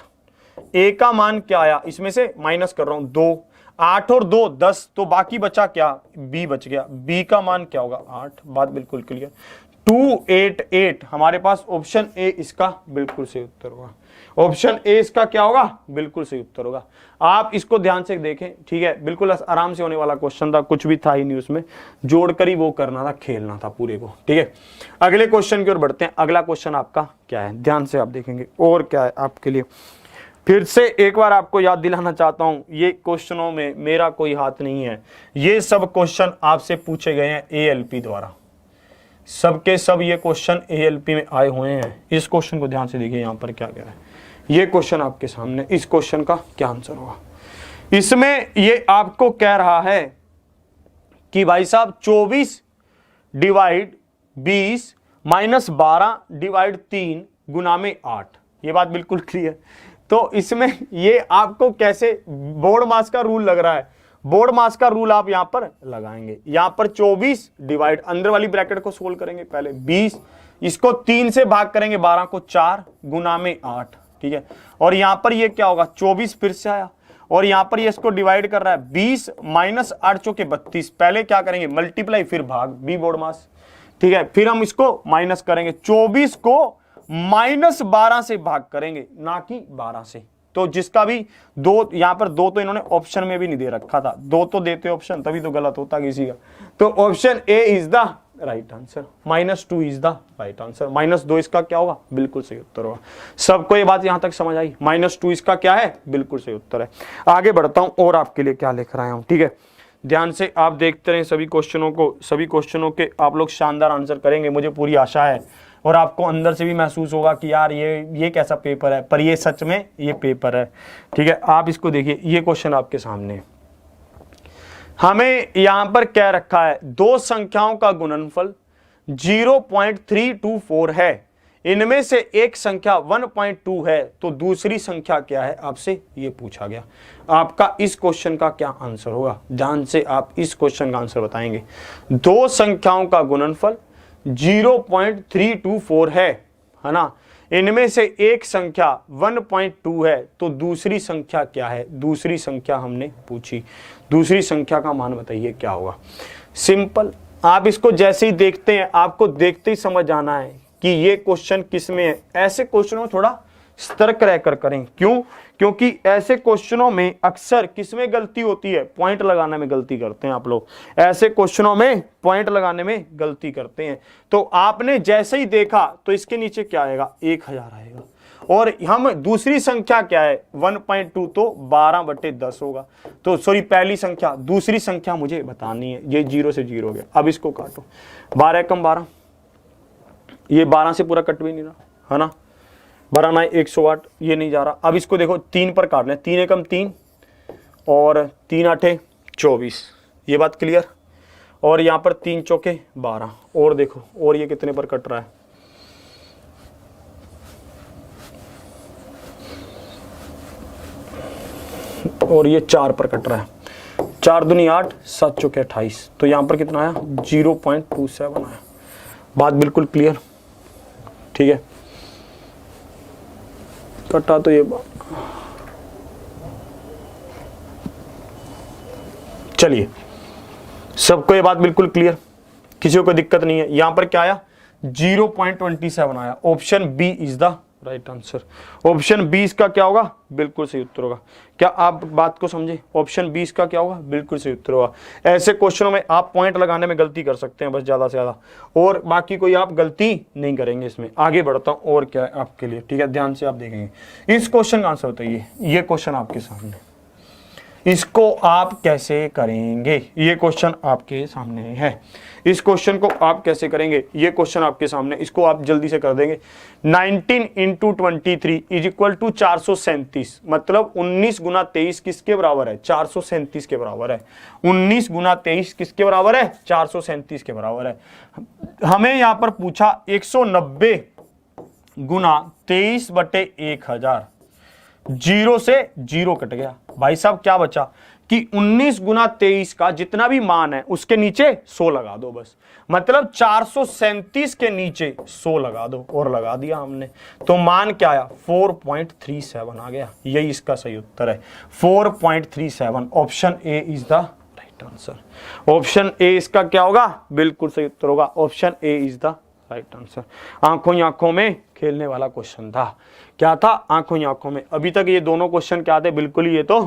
Speaker 1: a का मान क्या आया, इसमें से माइनस कर रहा हूं 2, 8 और 2 10, तो बाकी बचा क्या, b बच गया। b का मान क्या होगा 8, बात बिल्कुल क्लियर। 288 हमारे पास ऑप्शन ए इसका बिल्कुल सही उत्तर होगा। ऑप्शन ए इसका क्या होगा, बिल्कुल सही उत्तर होगा। आप इसको ध्यान से देखें, ठीक है, बिल्कुल आराम से होने वाला क्वेश्चन था, कुछ भी था ही नहीं उसमें, जोड़कर ही वो करना था, खेलना था पूरे को, ठीक है। अगले क्वेश्चन की ओर बढ़ते हैं। अगला क्वेश्चन आपका क्या है, ध्यान से आप देखेंगे और क्या है आपके लिए। फिर से एक बार आपको याद दिलाना चाहता हूं, ये क्वेश्चनों में मेरा कोई हाथ नहीं है, ये सब क्वेश्चन आपसे पूछे गए हैं एएलपी द्वारा, सबके सब ये क्वेश्चन एएलपी में आए हुए हैं। इस क्वेश्चन को ध्यान से देखिए, यहां पर क्या कह रहा है, ये क्वेश्चन आपके सामने, इस क्वेश्चन का क्या आंसर होगा। इसमें ये आपको कह रहा है कि भाई साहब 24 डिवाइड 20 माइनस 12 डिवाइड 3 गुना में 8, ये बात बिल्कुल क्लियर। तो इसमें ये आपको कैसे बोर्ड मास का रूल लग रहा है, बोर्ड मास का रूल आप यहां पर लगाएंगे। यहां पर 24 डिवाइड, अंदर वाली ब्रैकेट को सोल्व करेंगे पहले, 20 इसको 3 से भाग करेंगे, 12 को 4 गुना में 8, ठीक है। और यहां पर ये क्या होगा, 24 फिर से आया, और यहां पर ये इसको डिवाइड कर रहा है, 20 माइनस 8 चौके 32, पहले क्या करेंगे मल्टीप्लाई फिर भाग, बी बोर्ड मास, ठीक है। फिर हम इसको माइनस करेंगे, 24 को माइनस 12 से भाग करेंगे, ना कि 12 से। तो जिसका भी दो, यहां पर दो तो इन्होंने ऑप्शन में भी नहीं दे रखा था, दो तो देते ऑप्शन, तभी तो गलत होता किसी का। तो option A is the right answer, -2 is the right answer. -2 इसका क्या होगा, बिल्कुल सही उत्तर होगा। सबको ये बात यहां तक समझ आई, -2 इसका क्या है, बिल्कुल सही उत्तर है। आगे बढ़ता हूं और आपके लिए क्या लिख रहा हूं, ठीक है। ध्यान से आप देखते रहें सभी क्वेश्चनों को, सभी क्वेश्चनों के आप लोग शानदार आंसर करेंगे, मुझे पूरी आशा है। और आपको अंदर से भी महसूस होगा कि यार ये कैसा पेपर है, पर ये सच में ये पेपर है, ठीक है। आप इसको देखिए, ये क्वेश्चन आपके सामने है। हमें यहां पर क्या रखा है, दो संख्याओं का गुणनफल 0.324 है, इनमें से एक संख्या 1.2 है, तो दूसरी संख्या क्या है, आपसे ये पूछा गया। आपका इस क्वेश्चन का क्या आंसर होगा, ध्यान से आप इस क्वेश्चन का आंसर बताएंगे। दो संख्याओं का गुणनफल 0.324 है ना, इनमें से एक संख्या 1.2 है, तो दूसरी संख्या क्या है, दूसरी संख्या हमने पूछी, दूसरी संख्या का मान बताइए क्या होगा। सिंपल, आप इसको जैसे ही देखते हैं आपको देखते ही समझ आना है कि ये क्वेश्चन किस में है। ऐसे क्वेश्चनों में थोड़ा सतर्क रहकर करें, क्यों, क्योंकि ऐसे क्वेश्चनों में अक्सर किसमें गलती होती है, पॉइंट लगाने में गलती करते हैं आप लोग, ऐसे क्वेश्चनों में पॉइंट लगाने में गलती करते हैं। तो आपने जैसे ही देखा तो इसके नीचे क्या आएगा, 1000 आएगा, और हम दूसरी संख्या क्या है 1.2, तो 12/10 होगा। तो सॉरी, पहली संख्या, दूसरी संख्या मुझे बतानी है, ये 0 से 0 हो गया। अब इसको काटो, 12 कम 12, ये 12 से पूरा कट भी नहीं रहा है ना, 12 9 108, ये नहीं जा रहा। अब इसको देखो 3 पर काट लें, 3 एकम 3 और 3 8 24, ये बात क्लियर। और यहाँ पर 3 चौके 12, और देखो और ये कितने पर कट रहा है, और ये 4 पर कट रहा है, 4 दूनी 8, 7 चौके 28, तो यहाँ पर कितना आया 0.27 आया। बात बिल्कुल क्लियर, ठीक है। कटा तो ये चलिए, सबको ये बात बिल्कुल क्लियर, किसी को दिक्कत नहीं है। यहां पर क्या आया 0.27 आया, option B is the right answer. Option 20 का क्या होगा, बिल्कुल सही उत्तर होगा। क्या आप बात को समझे, ऑप्शन 20 का क्या होगा, बिल्कुल सही उत्तर होगा। ऐसे क्वेश्चनों में आप पॉइंट लगाने में गलती कर सकते हैं बस, ज्यादा से ज्यादा, और बाकी कोई आप गलती नहीं करेंगे इसमें। आगे बढ़ता हूं और क्या है आपके लिए, ठीक है, ध्यान से आप देखेंगे। इस क्वेश्चन का आंसर बताइए, ये क्वेश्चन आपके सामने, इसको आप कैसे करेंगे, ये क्वेश्चन आपके सामने है। इस क्वेश्चन को आप कैसे करेंगे, ये क्वेश्चन आपके सामने, इसको आप जल्दी से कर देंगे। 19 × 23 इज इक्वल टू 437, मतलब 19 गुना 23 किसके बराबर है, 437 के बराबर है। 19 गुना 23 किसके बराबर है, 437 के बराबर है। हमें यहां पर पूछा 190 गुना 23/1000, 0 से 0 कट गया भाई साहब, क्या बचा कि 19 गुना 23 का जितना भी मान है उसके नीचे 100 लगा दो बस, मतलब 437 के नीचे 100 लगा दो, और लगा दिया हमने, तो मान क्या आया 4.37 आ गया। यही इसका सही उत्तर है, 4.37। Option A is the right answer. Option A इसका क्या होगा, बिल्कुल सही उत्तर होगा, option A is the right answer. आंखों ही आंखों में खेलने वाला क्वेश्चन था। क्या था? आंखों ही आंखों में। अभी तक ये दोनों क्वेश्चन क्या थे? बिल्कुल ये तो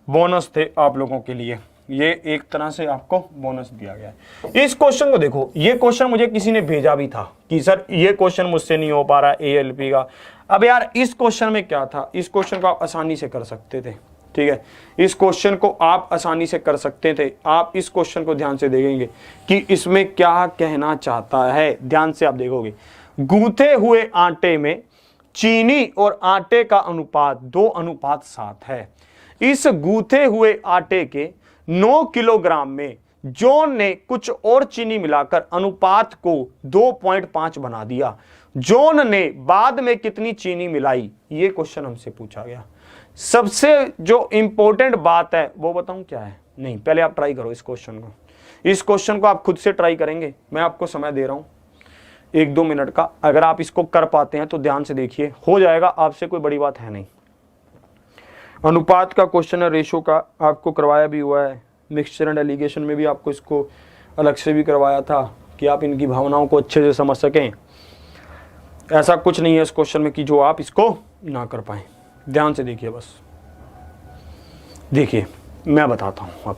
Speaker 1: बोनस थे आप लोगों के लिए, ये एक तरह से आपको बोनस दिया गया है। इस क्वेश्चन को देखो, ये क्वेश्चन मुझे किसी ने भेजा भी था कि सर ये क्वेश्चन मुझसे नहीं हो पा रहा ALP का। अब यार इस क्वेश्चन में क्या था? इस क्वेश्चन को आप आसानी से कर सकते थे, ठीक है, इस क्वेश्चन को आप आसानी से कर सकते थे। आप इस क्वेश्चन को ध्यान से देखेंगे कि इसमें क्या कहना चाहता है, ध्यान से आप देखोगे। गूंथे हुए आटे में चीनी और आटे का अनुपात 2:7 है। इस गूंथे हुए आटे के 9 किलोग्राम में जॉन ने कुछ और चीनी मिलाकर अनुपात को 2.5 बना दिया। जॉन ने बाद में कितनी चीनी मिलाई? ये क्वेश्चन हमसे पूछा गया। सबसे जो इंपॉर्टेंट बात है वो बताऊं क्या है? नहीं, पहले आप ट्राई करो इस क्वेश्चन को। इस क्वेश्चन को आप खुद से ट्राई करेंगे, मैं आपको समय दे रहा हूं 1-2 मिनट का। अगर आप इसको कर पाते हैं तो ध्यान से देखिए, हो जाएगा आपसे, कोई बड़ी बात है नहीं। अनुपात का क्वेश्चन है, रेशो का आपको करवाया भी हुआ है। मिक्सचर एंड एलिगेशन में भी आपको इसको अलग से भी करवाया था कि आप इनकी भावनाओं को अच्छे से समझ सकें। ऐसा कुछ नहीं है इस क्वेश्चन में कि जो आप इसको ना कर पाए। ध्यान से देखिए, बस देखिए मैं बताता हूं। अब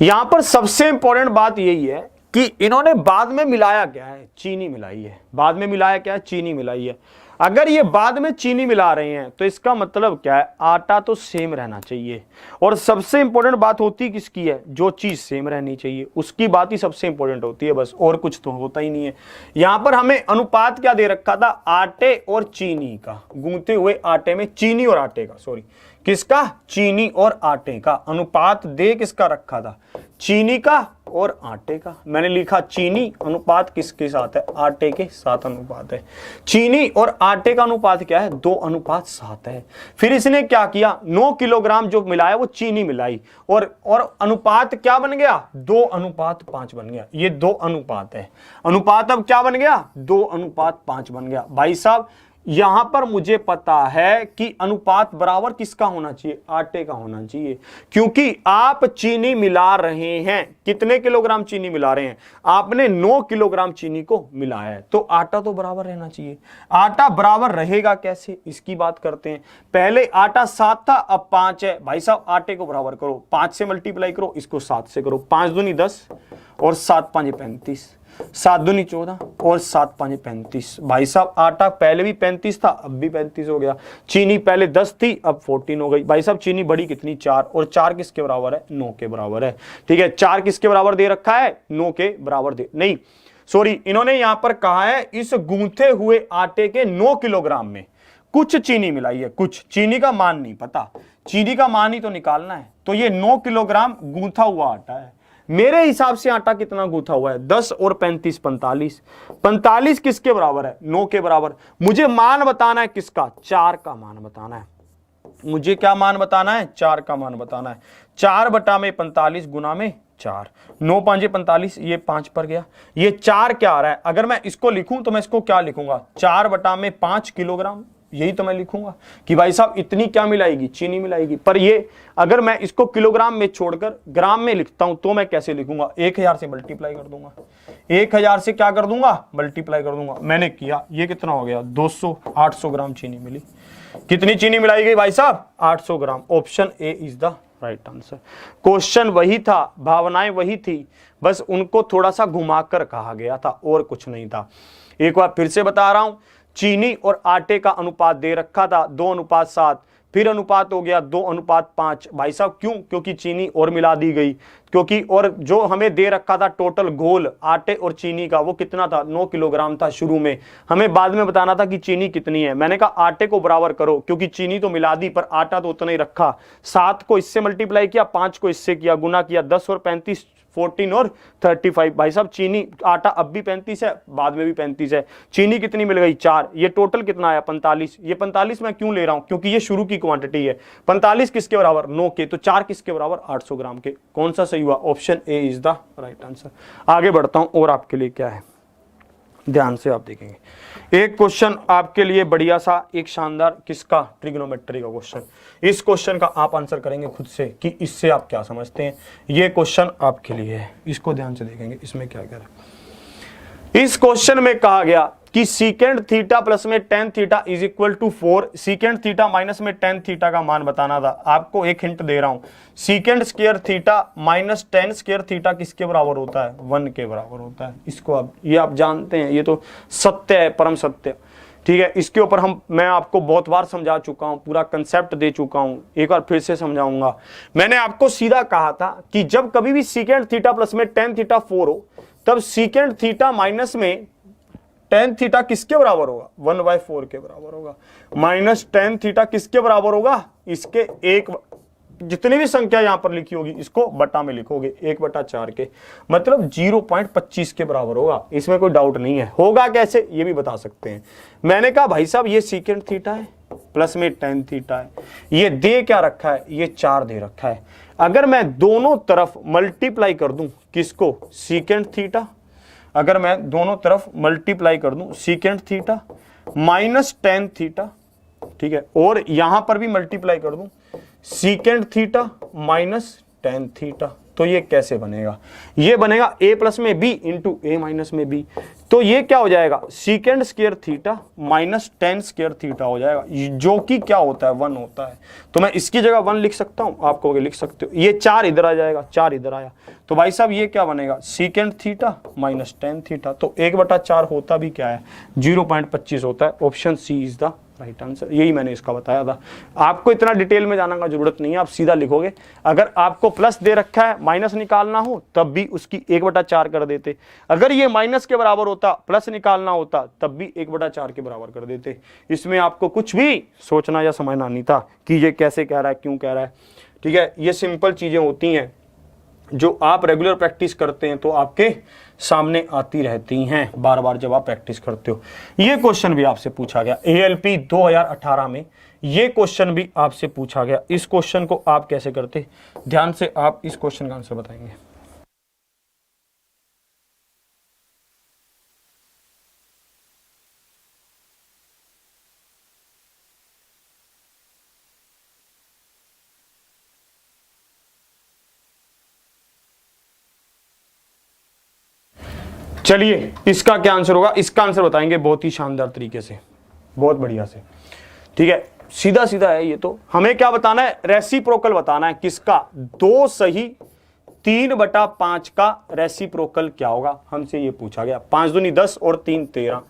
Speaker 1: यहां पर सबसे इंपॉर्टेंट बात यही है कि इन्होंने बाद में मिलाया क्या है? चीनी मिलाई है। बाद में मिलाया क्या है? चीनी मिलाई है। अगर ये बाद में चीनी मिला रहे हैं तो इसका मतलब क्या है? आटा तो सेम रहना चाहिए। और सबसे इंपॉर्टेंट बात होती किसकी है? जो चीज सेम रहनी चाहिए उसकी बात ही सबसे इंपॉर्टेंट होती है, बस, और कुछ तो होता ही नहीं है। यहां पर हमें अनुपात क्या दे रखा था? आटे और चीनी का, गूंथे हुए आटे में चीनी और आटे का, सॉरी किसका? चीनी और आटे का अनुपात दे किसका रखा था? चीनी का और आटे का। मैंने लिखा चीनी अनुपात किसके साथ है? आटे के साथ अनुपात है। चीनी और आटे का अनुपात क्या है? 2:7 है। फिर इसने क्या किया? 9 किलोग्राम जो मिलाया वो चीनी मिलाई और अनुपात क्या बन गया? 2:5 बन गया। ये 2 अनुपात है। अनुपात अब क्या बन गया? 2:5 बन गया। भाई साहब यहां पर मुझे पता है कि अनुपात बराबर किसका होना चाहिए? आटे का होना चाहिए, क्योंकि आप चीनी मिला रहे हैं। कितने किलोग्राम चीनी मिला रहे हैं? आपने 9 किलोग्राम चीनी को मिलाया है, तो आटा तो बराबर रहना चाहिए। आटा बराबर रहेगा कैसे? इसकी बात करते हैं। पहले आटा 7 था, अब 5 है। भाई साहब आटे को बराबर करो, 5 से मल्टीप्लाई करो, इसको 7 से करो। 5 दूनी 10 और 7 5 35, 7 दूनी 14 और 7 5 35। भाई साहब आटा पहले भी 35 था, अब भी 35 हो गया। चीनी पहले 10 थी, अब 14 हो गई। भाई साहब चीनी बड़ी कितनी? 4, और 4 किसके बराबर है? 9 के बराबर है। ठीक है, 4 किसके बराबर दे रखा है? 9 के बराबर दे, नहीं सॉरी, इन्होंने यहां पर कहा है इस गूंथे हुए आटे के 9 किलोग्राम में कुछ चीनी मिलाई है। कुछ, चीनी का मान नहीं पता, चीनी का मान ही तो निकालना है। तो ये 9 किलोग्राम गूंथा हुआ आटा है। मेरे हिसाब से आटा कितना गूंथा हुआ है? 10 और 35 45। 45 किसके बराबर है? 9 के बराबर। मुझे मान बताना है किसका? 4 का मान बताना है। मुझे क्या मान बताना है? 4 का मान बताना है। 4 बटा में 45 गुना में 4, 9 5 45, ये 5 पर गया। ये 4 क्या आ रहा है? अगर मैं इसको लिखूं तो मैं इसको क्या लिखूंगा? 4 बटा में 5 किलोग्राम, यही तो मैं लिखूंगा कि भाई साहब इतनी क्या मिलाएगी? चीनी मिलाएगी। पर ये अगर मैं इसको किलोग्राम में छोड़कर ग्राम में लिखता हूं तो मैं कैसे लिखूंगा? 1000 से मल्टीप्लाई कर दूंगा। 1000 से क्या कर दूंगा? मल्टीप्लाई कर दूंगा। मैंने किया, ये कितना हो गया? 200, 800 ग्राम चीनी मिली। कितनी चीनी मिलाई गई भाई साहब? 800 ग्राम। Option A is the right answer. Question वही था, भावनाएं वही थी, बस उनको थोड़ा सा घुमाकर कहा गया था, और कुछ नहीं था। एक बार फिर से बता रहा हूं, चीनी और आटे का अनुपात दे रखा था 2:7, फिर अनुपात हो गया 2:5। भाई साहब क्यों? क्योंकि चीनी और मिला दी गई, क्योंकि और जो हमें दे रखा था टोटल घोल आटे और चीनी का वो कितना था? 9 किलोग्राम था शुरू में। हमें बाद में बताना था कि चीनी कितनी है। मैंने कहा आटे को बराबर करो, क्योंकि चीनी तो मिला दी पर आटा तो उतना ही रखा। 7 को इससे मल्टीप्लाई किया, 5 को इससे किया, गुना किया, 10 और 35 14 और 35। भाई साहब चीनी, आटा अब भी 35 है, बाद में भी 35 है। चीनी कितनी मिल गई? 4। ये टोटल कितना आया? 45। ये 45 मैं क्यों ले रहा हूं? क्योंकि ये शुरू की क्वांटिटी है। 45 किसके बराबर? 9 के। तो 4 किसके बराबर? 800 ग्राम के। कौन सा सही हुआ? Option A is the right answer. आगे बढ़ता हूं, और आपके लिए क्या है ध्यान से आप देखेंगे। एक क्वेश्चन आपके लिए बढ़िया सा, एक शानदार, किसका? ट्रिग्नोमेट्री का क्वेश्चन। इस क्वेश्चन का आप आंसर करेंगे खुद से कि इससे आप क्या समझते हैं। ये क्वेश्चन आपके लिए है, इसको ध्यान से देखेंगे इसमें क्या क्या है। इस क्वेश्चन में कहा गया कि सीकेंड थीटा प्लस में tan theta is equal to 4, secant theta minus में टेन थीटा का मान बताना था। आपको एक हिंट दे रहा हूं, secant square theta minus ten square theta किसके बराबर होता है? 1 के बराबर होता है। इसको आप जानते हैं, ये तो सत्य है, परम सत्य। ठीक है, इसके ऊपर मैं आपको बहुत बार समझा चुका हूं, पूरा कंसेप्ट दे चुका हूं, एक बार फिर से समझाऊंगा। मैंने आपको सीधा कहा था कि जब कभी भी सीकेंड थीटा प्लस में टेन थीटा 4 हो, तब सीकेंड थीटा माइनस में टेन थीटा किसके बराबर होगा? 1/4 के बराबर होगा। माइनस टेन थीटा किसके बराबर होगा? इसके एक, जितनी भी संख्या यहां पर लिखी होगी इसको बटा में लिखोगे 1/4 के, मतलब 0.25 के बराबर होगा। इसमें कोई डाउट नहीं है। होगा कैसे ये भी बता सकते हैं। मैंने कहा भाई साहब ये सीकेंड थीटा है प्लस में टेन थीटा है, ये दे क्या रखा है? ये 4 दे रखा है। अगर मैं दोनों तरफ मल्टीप्लाई कर दूं, किसको? Secant theta. अगर मैं दोनों तरफ मल्टीप्लाई कर दूं सीकेंड थीटा माइनस टेन थीटा, ठीक है, और यहां पर भी मल्टीप्लाई कर दूं सीकेंड थीटा माइनस टेन थीटा, तो ये कैसे बनेगा? ये बनेगा a प्लस में b इंटू a माइनस में b। तो ये क्या हो जाएगा? Secant square theta minus ten square theta हो जाएगा, जो कि क्या होता है? 1 होता है। तो मैं इसकी जगह 1 लिख सकता हूं, आप कहोगे लिख सकते हो। ये 4 इधर आ जाएगा, 4 इधर आया, तो भाई साहब ये क्या बनेगा? Secant theta minus tan theta. तो 1/4 होता भी क्या है? 0.25 होता है। Option C is the right answer. यही मैंने इसका बताया था। आपको इतना डिटेल में जाने का जरूरत नहीं है, आप सीधा लिखोगे। अगर आपको प्लस दे रखा है, माइनस निकालना हो, तब भी उसकी 1/4 कर देते। अगर ये माइनस के बराबर होता, प्लस निकालना होता, तब भी 1/4 के बराबर कर देते। इसमें आपको कुछ भी सोचना या समझना नहीं था कि ये कैसे कह रहा है, क्यों कह रहा है। ठीक है, ये सिंपल चीजें होती हैं जो आप रेगुलर प्रैक्टिस करते हैं तो आपके सामने आती रहती हैं बार बार जब आप प्रैक्टिस करते हो। ये क्वेश्चन भी आपसे पूछा गया ALP 2018 में, ये क्वेश्चन भी आपसे पूछा गया। इस क्वेश्चन को आप कैसे करते? ध्यान से आप इस क्वेश्चन का आंसर बताएंगे। चलिए इसका क्या आंसर होगा? इसका आंसर बताएंगे बहुत ही शानदार तरीके से, बहुत बढ़िया से। ठीक है, सीधा सीधा है ये। तो हमें क्या बताना है? रेसिप्रोकल बताना है। किसका? 2 सही 3/5 का रेसिप्रोकल क्या होगा? हमसे ये पूछा गया। 5 दूनी 10 और 3 13,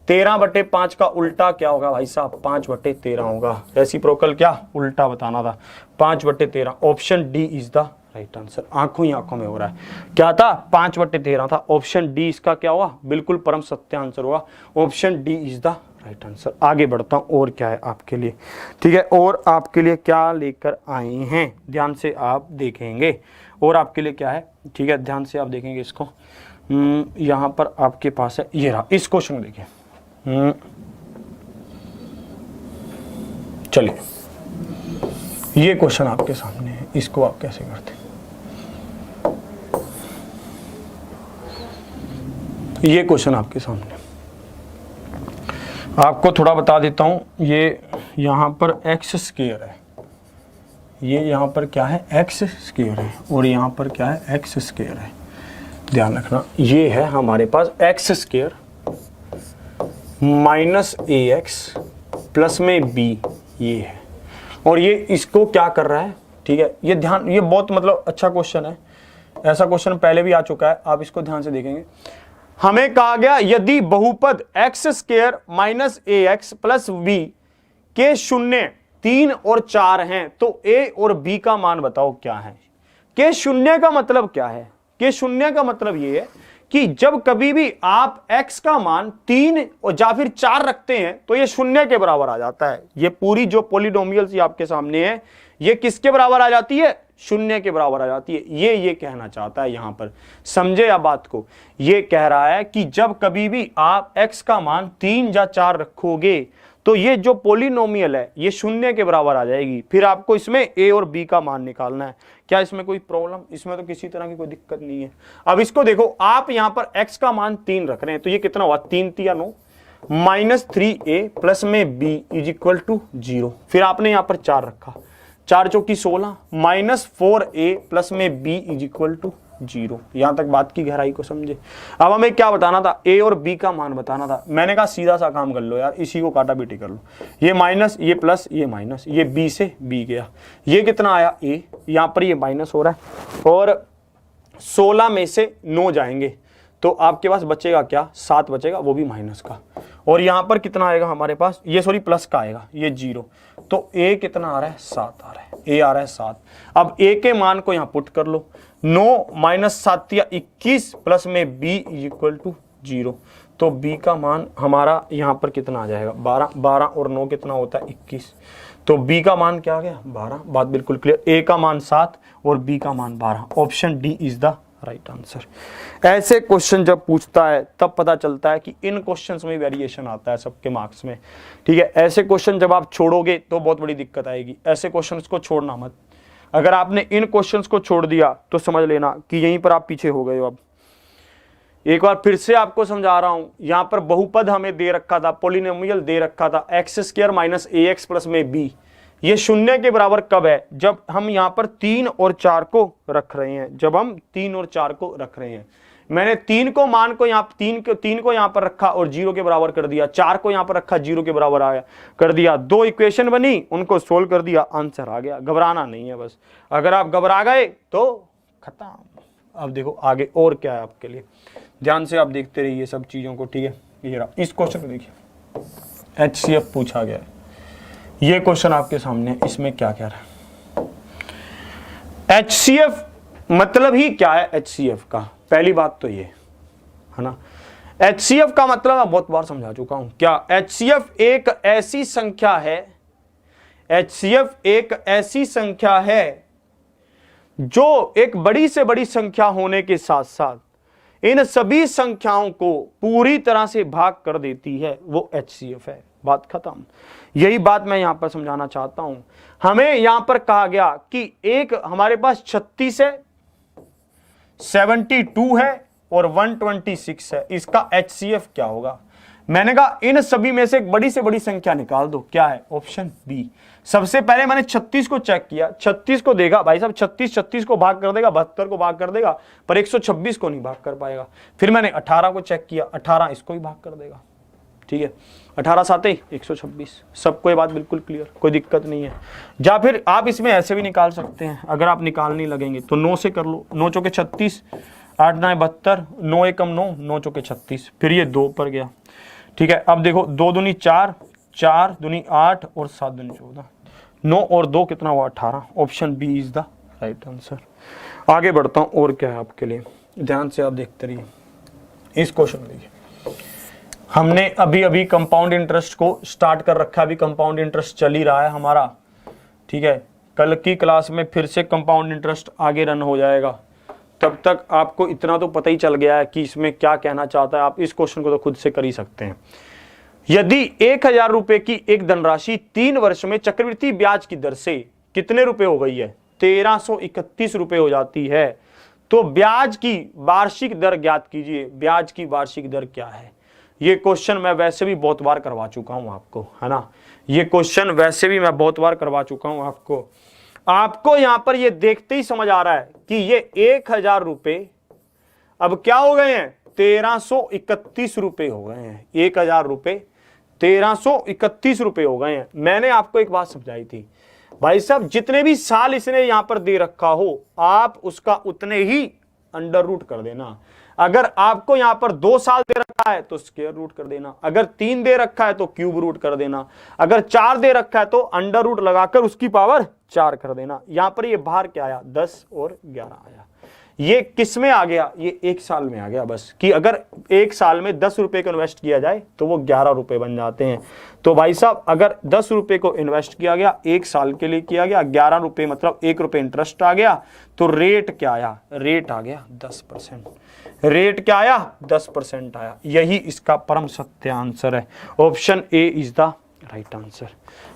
Speaker 1: 13/5 का उल्टा क्या होगा भाई साहब? 5/13 होगा। रेसिप्रोकल क्या? उल्टा बताना था। 5/13। Option D is the right answer. आंखों ही आंखों में हो रहा है। क्या था? 5/13 था। ऑप्शन डी इसका क्या हुआ? बिल्कुल परम सत्य आंसर हुआ। Option D is the right answer. आगे बढ़ता हूं, और क्या है आपके लिए। ठीक है, और आपके लिए क्या लेकर आए हैं ध्यान से आप देखेंगे। और आपके लिए क्या है? ठीक है, ध्यान से आप देखेंगे इसको। यहां पर आपके पास है, ये रहा। इस क्वेश्चन को देखिए। चलिए, ये क्वेश्चन आपके सामने है, इसको आप कैसे करते? ये क्वेश्चन आपके सामने, आपको थोड़ा बता देता हूं। ये यहां पर एक्स स्क्वायर है, ये यहां पर क्या है? एक्स स्क्वायर है, और यहां पर क्या है? एक्स स्क्वायर है। ध्यान रखना, ये है हमारे पास x square minus AX plus में B, ये है। और ये इसको क्या कर रहा है? ठीक है, ये ध्यान, ये बहुत मतलब अच्छा क्वेश्चन है। ऐसा क्वेश्चन पहले भी आ चुका है, आप इसको ध्यान से देखेंगे। हमें कहा गया यदि बहुपद x square minus AX plus B के शून्य 3 और 4 हैं तो A और B का मान बताओ क्या है। के शून्य का मतलब क्या है? के शून्य का मतलब ये है कि जब कभी भी आप x का मान 3 और या फिर 4 रखते हैं तो ये शून्य के बराबर आ जाता है। ये पूरी जो पॉलिनोमियल्स आपके सामने है, ये किसके बराबर आ जाती है? शून्य के बराबर आ जाती है। ये कहना चाहता है यहां पर, समझे या बात को? ये कह रहा है कि जब कभी भी आप x का मान 3 या 4 रखोगे तो ये जो पॉलिनोमियल है ये शून्य के बराबर आ जाएगी। फिर आपको इसमें a और b का मान निकालना है। क्या इसमें कोई प्रॉब्लम? इसमें तो किसी तरह की कोई दिक्कत नहीं है। अब इसको देखो, आप यहां पर x का मान 3 रख रहे हैं तो ये कितना हुआ? 3 3 9 माइनस 3a प्लस में b इज इक्वल टू 0। फिर आपने यहां पर 4 रखा, 4 चौकी 16 माइनस 4a प्लस में b इज इक्वल टू 0। यहां तक बात की गहराई को समझे। अब हमें क्या बताना था, a और b का मान बताना था। मैंने कहा सीधा सा काम कर लो यार, इसी को काटा पीटी कर लो। ये माइनस, ये प्लस, ये माइनस, ये b से b गया, ये कितना आया a, यहां पर ये माइनस हो रहा है और 16 में से 9 जाएंगे तो आपके पास बचेगा क्या, 7 बचेगा, वो भी माइनस का। और यहां पर कितना आएगा हमारे पास, ये सॉरी प्लस का आएगा, ये 0। तो a कितना आ रहा है, 7 आ रहा है, a आ रहा है 7। अब a के मान को यहां पुट कर लो, 9 माइनस 7 या 21 प्लस में b इक्वल टू 0। तो b का मान हमारा यहां पर कितना आ जाएगा, 12। 12 और 9 कितना होता है, 21। तो b का मान क्या आ गया, 12। बात बिल्कुल क्लियर। a का मान 7 और b का मान 12। Option D is the right answer. ऐसे क्वेश्चन जब पूछता है तब पता चलता है कि इन क्वेश्चंस में वेरिएशन आता है सबके मार्क्स में। ठीक है, ऐसे क्वेश्चन जब आप छोड़ोगे तो बहुत बड़ी दिक्कत आएगी। ऐसे क्वेश्चंस को छोड़ना मत। अगर आपने इन क्वेश्चंस को छोड़ दिया तो समझ लेना कि यहीं पर आप पीछे हो गए हो। अब एक बार फिर से आपको समझा रहा हूं, यहां पर बहुपद हमें दे रखा था, पॉलिनोमियल दे रखा था x² माइनस ax प्लस में b। ये शून्य के बराबर कब है, जब हम यहां पर 3 और 4 को रख रहे हैं। जब हम 3 और 4 को रख रहे हैं, मैंने 3 को मान को यहाँ 3 को यहां पर रखा और 0 के बराबर कर दिया, 4 को यहां पर रखा 0 के बराबर आया कर दिया, 2 इक्वेशन बनी, उनको सोल्व कर दिया, आंसर आ गया। घबराना नहीं है बस। अगर आप घबरा गए तो खत्म। अब देखो आगे और क्या है आपके लिए, ध्यान से आप देखते रहिए सब चीजों को। ठीक है, ये रहा, इस क्वेश्चन को देखिए, HCF पूछा गया है। ये क्वेश्चन आपके सामने, इसमें क्या कह रहा है, HCF मतलब ही क्या है। HCF का पहली बात तो ये है ना, HCF का मतलब मैं बहुत बार समझा चुका हूं। क्या HCF एक ऐसी संख्या है, HCF एक ऐसी संख्या है जो एक बड़ी से बड़ी संख्या होने के साथ साथ इन सभी संख्याओं को पूरी तरह से भाग कर देती है, वो HCF है। बात खत्म। यही बात मैं यहां पर समझाना चाहता हूं। हमें यहां पर कहा गया कि एक हमारे पास 36 है, 72 है और 126 है, इसका HCF क्या होगा। मैंने कहा इन सभी में से एक बड़ी से बड़ी संख्या निकाल दो। क्या है, ऑप्शन बी। सबसे पहले मैंने 36 को चेक किया, 36 को देगा भाई साहब, 36 को भाग कर देगा, 72 को भाग कर देगा, पर 126 को नहीं भाग कर पाएगा। फिर मैंने 18 को चेक किया, 18 इसको ही भाग कर देगा। ठीक है, 18 7 126। सबको ये बात बिल्कुल क्लियर, कोई दिक्कत नहीं है। या फिर आप इसमें ऐसे भी निकाल सकते हैं, अगर आप निकालने लगेंगे तो 9 से कर लो। 9 चौके 36, 8 9 72, 9 एकम 9, 9 चौके 36, फिर ये 2 पर गया। ठीक है, अब देखो 2 दूनी 4, 4 दूनी 8 और 7 दूनी 14, 9 और 2 कितना हुआ, 18। Option B is the right answer. आगे बढ़ता हूं, और क्या है आपके लिए, ध्यान से आप देखते रहिए। इस क्वेश्चन में देखिए, हमने अभी अभी कंपाउंड इंटरेस्ट को स्टार्ट कर रखा है, अभी कंपाउंड इंटरेस्ट चल ही रहा है हमारा। ठीक है, कल की क्लास में फिर से कंपाउंड इंटरेस्ट आगे रन हो जाएगा। तब तक आपको इतना तो पता ही चल गया है कि इसमें क्या कहना चाहता है। आप इस क्वेश्चन को तो खुद से कर ही सकते हैं। यदि 1000 रुपए की एक धनराशि 3 वर्ष में चक्रवृद्धि ब्याज की दर से कितने रुपए हो गई है, 1331 रुपए हो जाती है, तो ब्याज की वार्षिक दर ज्ञात कीजिए। ब्याज की वार्षिक दर क्या है। ये क्वेश्चन मैं वैसे भी बहुत बार करवा चुका हूं आपको, है ना। ये क्वेश्चन वैसे भी मैं बहुत बार करवा चुका हूं आपको। आपको यहां पर ये देखते ही समझ आ रहा है कि ये 1000 रुपए अब क्या हो गए हैं, 1331 रुपए हो गए हैं। 1000 रुपए 1331 रुपए हो गए हैं। मैंने आपको एक बात समझाई थी, भाई साहब जितने भी साल इसने यहां पर दे रखा हो, आप उसका उतने ही अंडर रूट कर देना। अगर आपको यहां पर 2 साल दे रखा है तो स्क्वायर रूट कर देना, अगर 3 दे रखा है तो क्यूब रूट कर देना, अगर 4 दे रखा है तो अंडर रूट लगाकर उसकी पावर 4 कर देना। यहां पर ये बाहर क्या आया, 10 और 11 आया। ये किस में आ गया, ये 1 साल में आ गया बस, कि अगर 1 साल में 10 रुपए को इन्वेस्ट किया जाए तो वो 11 रुपए बन जाते हैं। तो भाई साहब अगर 10 रुपए को इन्वेस्ट किया गया, 1 साल के लिए किया गया, 11 रुपए मतलब 1 रुपए इंटरेस्ट आ गया, तो रेट क्या आया, रेट आ गया 10%। रेट क्या आया, 10% आया। यही इसका परम सत्य आंसर है। Option A is the right answer.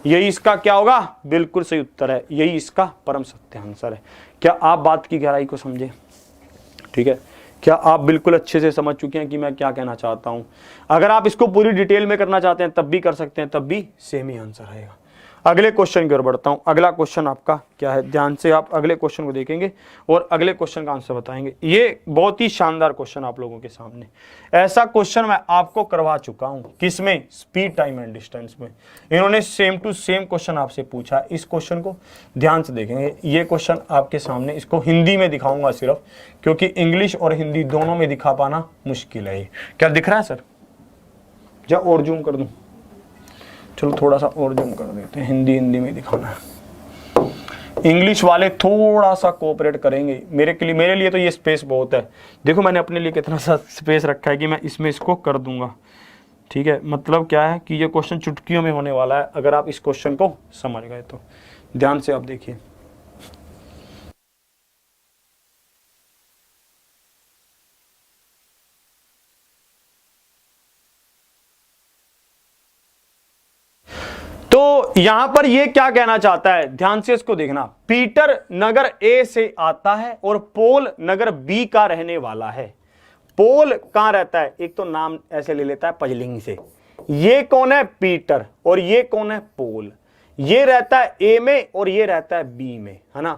Speaker 1: यही इसका क्या होगा, बिल्कुल सही उत्तर है। यही इसका परम सत्य आंसर है। क्या आप बात की गहराई को समझे। ठीक है, क्या आप बिल्कुल अच्छे से समझ चुके हैं कि मैं क्या कहना चाहता हूं। अगर आप इसको पूरी डिटेल में करना चाहते हैं तब भी कर सकते हैं, तब भी सेम ही आंसर आएगा। अगले क्वेश्चन की ओर बढ़ता हूं। अगला क्वेश्चन आपका क्या है, ध्यान से आप अगले क्वेश्चन को देखेंगे और अगले क्वेश्चन का आंसर बताएंगे। ये बहुत ही शानदार क्वेश्चन आप लोगों के सामने, ऐसा क्वेश्चन मैं आपको करवा चुका हूं, किसमें, स्पीड टाइम एंड डिस्टेंस में। इन्होंने सेम टू सेम क्वेश्चन आपसे पूछा। इस क्वेश्चन को ध्यान से देखेंगे। ये क्वेश्चन आपके सामने, इसको हिंदी में दिखाऊंगा सिर्फ, क्योंकि इंग्लिश और हिंदी दोनों में दिखा पाना मुश्किल है। क्या दिख रहा है सर? जा और जूम कर दूं, चलो थोड़ा सा और जूम कर देते हैं, हिंदी में दिखाना है। इंग्लिश वाले थोड़ा सा कोऑपरेट करेंगे मेरे लिए तो ये स्पेस बहुत है। देखो मैंने अपने लिए कितना सा स्पेस रखा है कि मैं इसमें इसको कर दूंगा। ठीक है, मतलब क्या है कि ये क्वेश्चन चुटकियों में होने वाला है अगर आप इस क्वेश्चन को समझ गए तो। ध्यान से आप देखिए। तो यहां पर ये क्या कहना चाहता है, ध्यान से इसको देखना। पीटर नगर ए से आता है और पोल नगर बी का रहने वाला है। पोल कहां रहता है, एक तो नाम ऐसे ले लेता है पजलिंग से। ये कौन है, पीटर, और ये कौन है, पोल। ये रहता है ए में और ये रहता है बी में, है ना।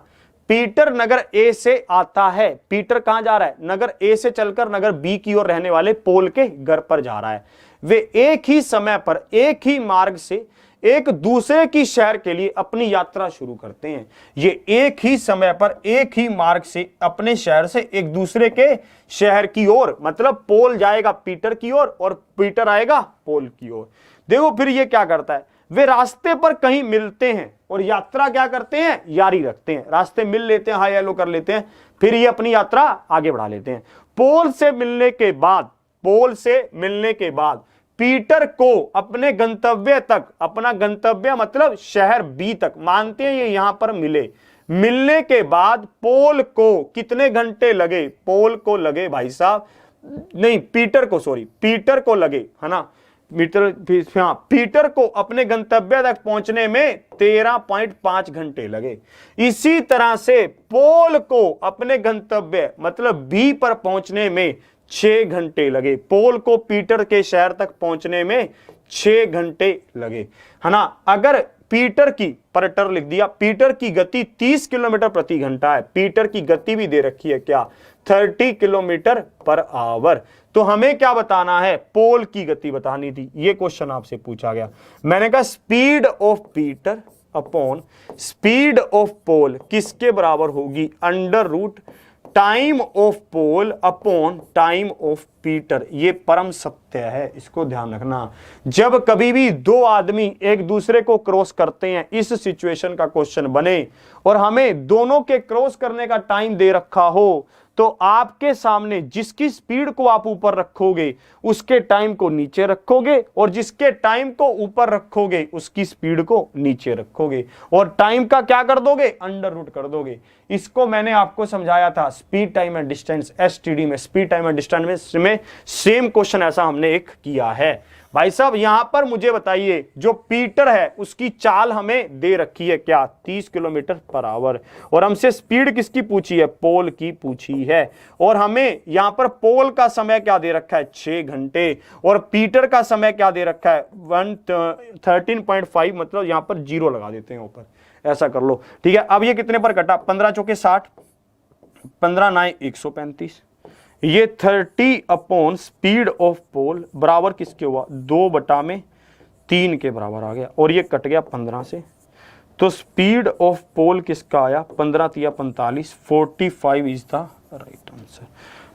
Speaker 1: पीटर नगर ए से आता है, पीटर कहां जा रहा है, नगर ए से चलकर नगर बी की ओर रहने वाले पोल के घर पर जा रहा है। वे एक ही समय पर एक ही मार्ग से एक दूसरे की शहर के लिए अपनी यात्रा शुरू करते हैं। ये एक ही समय पर एक ही मार्ग से अपने शहर से एक दूसरे के शहर की ओर, मतलब पोल जाएगा पीटर की ओर और पीटर आएगा पोल की ओर। देखो फिर ये क्या करता है, वे रास्ते पर कहीं मिलते हैं और यात्रा क्या करते हैं, जारी रखते हैं। रास्ते मिल लेते हैं, हाय हेलो कर लेते हैं, फिर ये अपनी यात्रा आगे बढ़ा लेते हैं। पोल से मिलने के बाद पीटर को अपने गंतव्य तक, अपना गंतव्य मतलब शहर बी तक, मानते हैं ये यहां पर मिलने के बाद पोल को कितने घंटे लगे, पोल को लगे भाई साहब, नहीं पीटर को लगे, है ना, पीटर को अपने गंतव्य तक पहुंचने में 13.5 घंटे लगे। इसी तरह से पोल को अपने गंतव्य मतलब बी पर पहुंचने में 6 घंटे लगे। पोल को पीटर के शहर तक पहुंचने में 6 घंटे लगे, है ना। अगर पीटर की, परटर लिख दिया, पीटर की गति 30 किलोमीटर प्रति घंटा है। पीटर की गति भी दे रखी है क्या, 30 किलोमीटर पर आवर। तो हमें क्या बताना है, पोल की गति बतानी थी। ये क्वेश्चन आपसे पूछा गया। मैंने कहा speed of Peter upon speed of pole किसके बराबर होगी, under root time of pole upon time of Peter. ये परम सत्य है, इसको ध्यान रखना। जब कभी भी दो आदमी एक दूसरे को क्रॉस करते हैं, इस सिचुएशन का क्वेश्चन बने और हमें दोनों के क्रॉस करने का टाइम दे रखा हो, तो आपके सामने जिसकी स्पीड को आप ऊपर रखोगे उसके टाइम को नीचे रखोगे, और जिसके टाइम को ऊपर रखोगे उसकी स्पीड को नीचे रखोगे, और टाइम का क्या कर दोगे, अंडर रूट कर दोगे। इसको मैंने आपको समझाया था speed time and distance, STD में, स्पीड टाइम एंड डिस्टेंस में सेम क्वेश्चन ऐसा हमने एक किया है। भाई साहब यहां पर मुझे बताइए, जो पीटर है उसकी चाल हमें दे रखी है क्या, 30 किलोमीटर पर आवर, और हमसे स्पीड किसकी पूछी है, पोल की पूछी है, और हमें यहां पर पोल का समय क्या दे रखा है, 6 घंटे, और पीटर का समय क्या दे रखा है, 13.5, मतलब यहां पर 0 लगा देते हैं ऊपर, ऐसा कर लो। ठीक है, अब ये कितने पर कटा, 15 चौके 60, 15 9 135, ये 30 अपॉन स्पीड ऑफ पोल बराबर किसके हुआ, 2/3 के बराबर आ गया, और ये कट गया 15 से। तो स्पीड ऑफ पोल किसका आया, 15 तिया 45, 45 इज द राइट आंसर।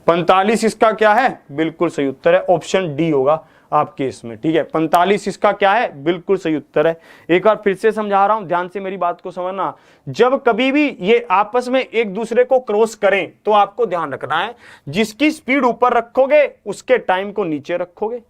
Speaker 1: 45 इसका क्या है, बिल्कुल सही उत्तर है, ऑप्शन डी होगा आपके इसमें। ठीक है, 45 इसका क्या है, बिल्कुल सही उत्तर है। एक बार फिर से समझा रहा हूं, ध्यान से मेरी बात को समझना। जब कभी भी ये आपस में एक दूसरे को क्रॉस करें तो आपको ध्यान रखना है, जिसकी स्पीड ऊपर रखोगे उसके टाइम को नीचे रखोगे।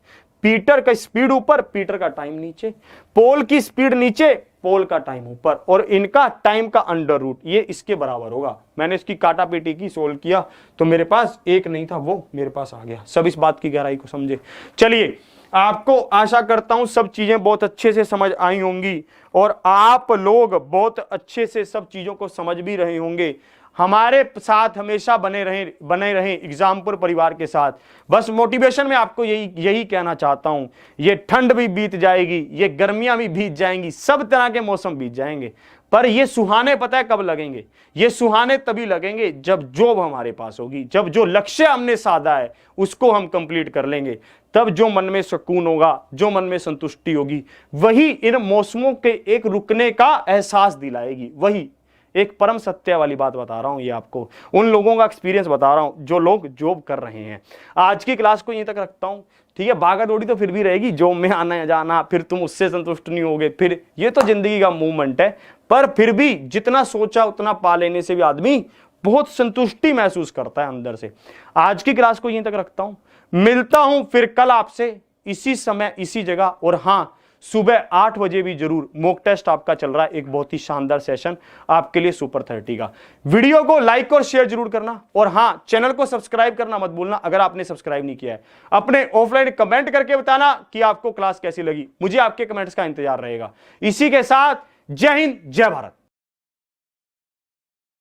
Speaker 1: पीटर का स्पीड ऊपर, पीटर का टाइम नीचे, पोल की स्पीड नीचे, पोल का टाइम ऊपर, और इनका टाइम का अंडर रूट ये इसके बराबर होगा। मैंने इसकी काटा पेटी की सोल्व किया तो मेरे पास एक नहीं था, वो मेरे पास आ गया। सब इस बात की गहराई को समझे। चलिए, आपको आशा करता हूं सब चीजें बहुत अच्छे से समझ आई होंगी और आप लोग बहुत अच्छे से सब चीजों को समझ भी रहे होंगे। हमारे साथ हमेशा बने रहें एग्जाम्पुर परिवार के साथ। बस मोटिवेशन में आपको यही कहना चाहता हूं, ये ठंड भी बीत जाएगी, ये गर्मियां भी बीत जाएंगी, सब तरह के मौसम बीत जाएंगे, पर ये सुहाने पता है कब लगेंगे? ये सुहाने तभी लगेंगे जब जॉब हमारे पास होगी, जब जो लक्ष्य हमने साधा है उसको हम कंप्लीट कर लेंगे, तब जो मन में सुकून होगा, जो मन में संतुष्टि होगी, वही इन मौसमों के एक रुकने का एहसास दिलाएगी। वही एक परम सत्य वाली बात बता रहा हूं, ये आपको उन लोगों का एक्सपीरियंस बता रहा हूं जो लोग जॉब कर रहे हैं। आज की क्लास को यहीं तक रखता हूं, ठीक है। भागा दौड़ी तो फिर भी रहेगी, जॉब में आना जाना, फिर तुम उससे संतुष्ट नहीं होगे, फिर ये तो जिंदगी का मूवमेंट है, पर फिर भी जितना सोचा उतना पा लेने से भी आदमी बहुत संतुष्टि महसूस करता है अंदर से। आज की क्लास को यहीं तक रखता हूं, मिलता हूं फिर कल आपसे इसी समय इसी जगह, और हां सुबह 8 बजे भी जरूर मॉक टेस्ट आपका चल रहा है, एक बहुत ही शानदार सेशन आपके लिए सुपर 30 का। वीडियो को लाइक और शेयर जरूर करना, और हां चैनल को सब्सक्राइब करना मत भूलना अगर आपने सब्सक्राइब नहीं किया है। अपने ऑफलाइन कमेंट करके बताना कि आपको क्लास कैसी लगी, मुझे आपके कमेंट्स का इंतजार रहेगा। इसी के साथ जय हिंद जय भारत।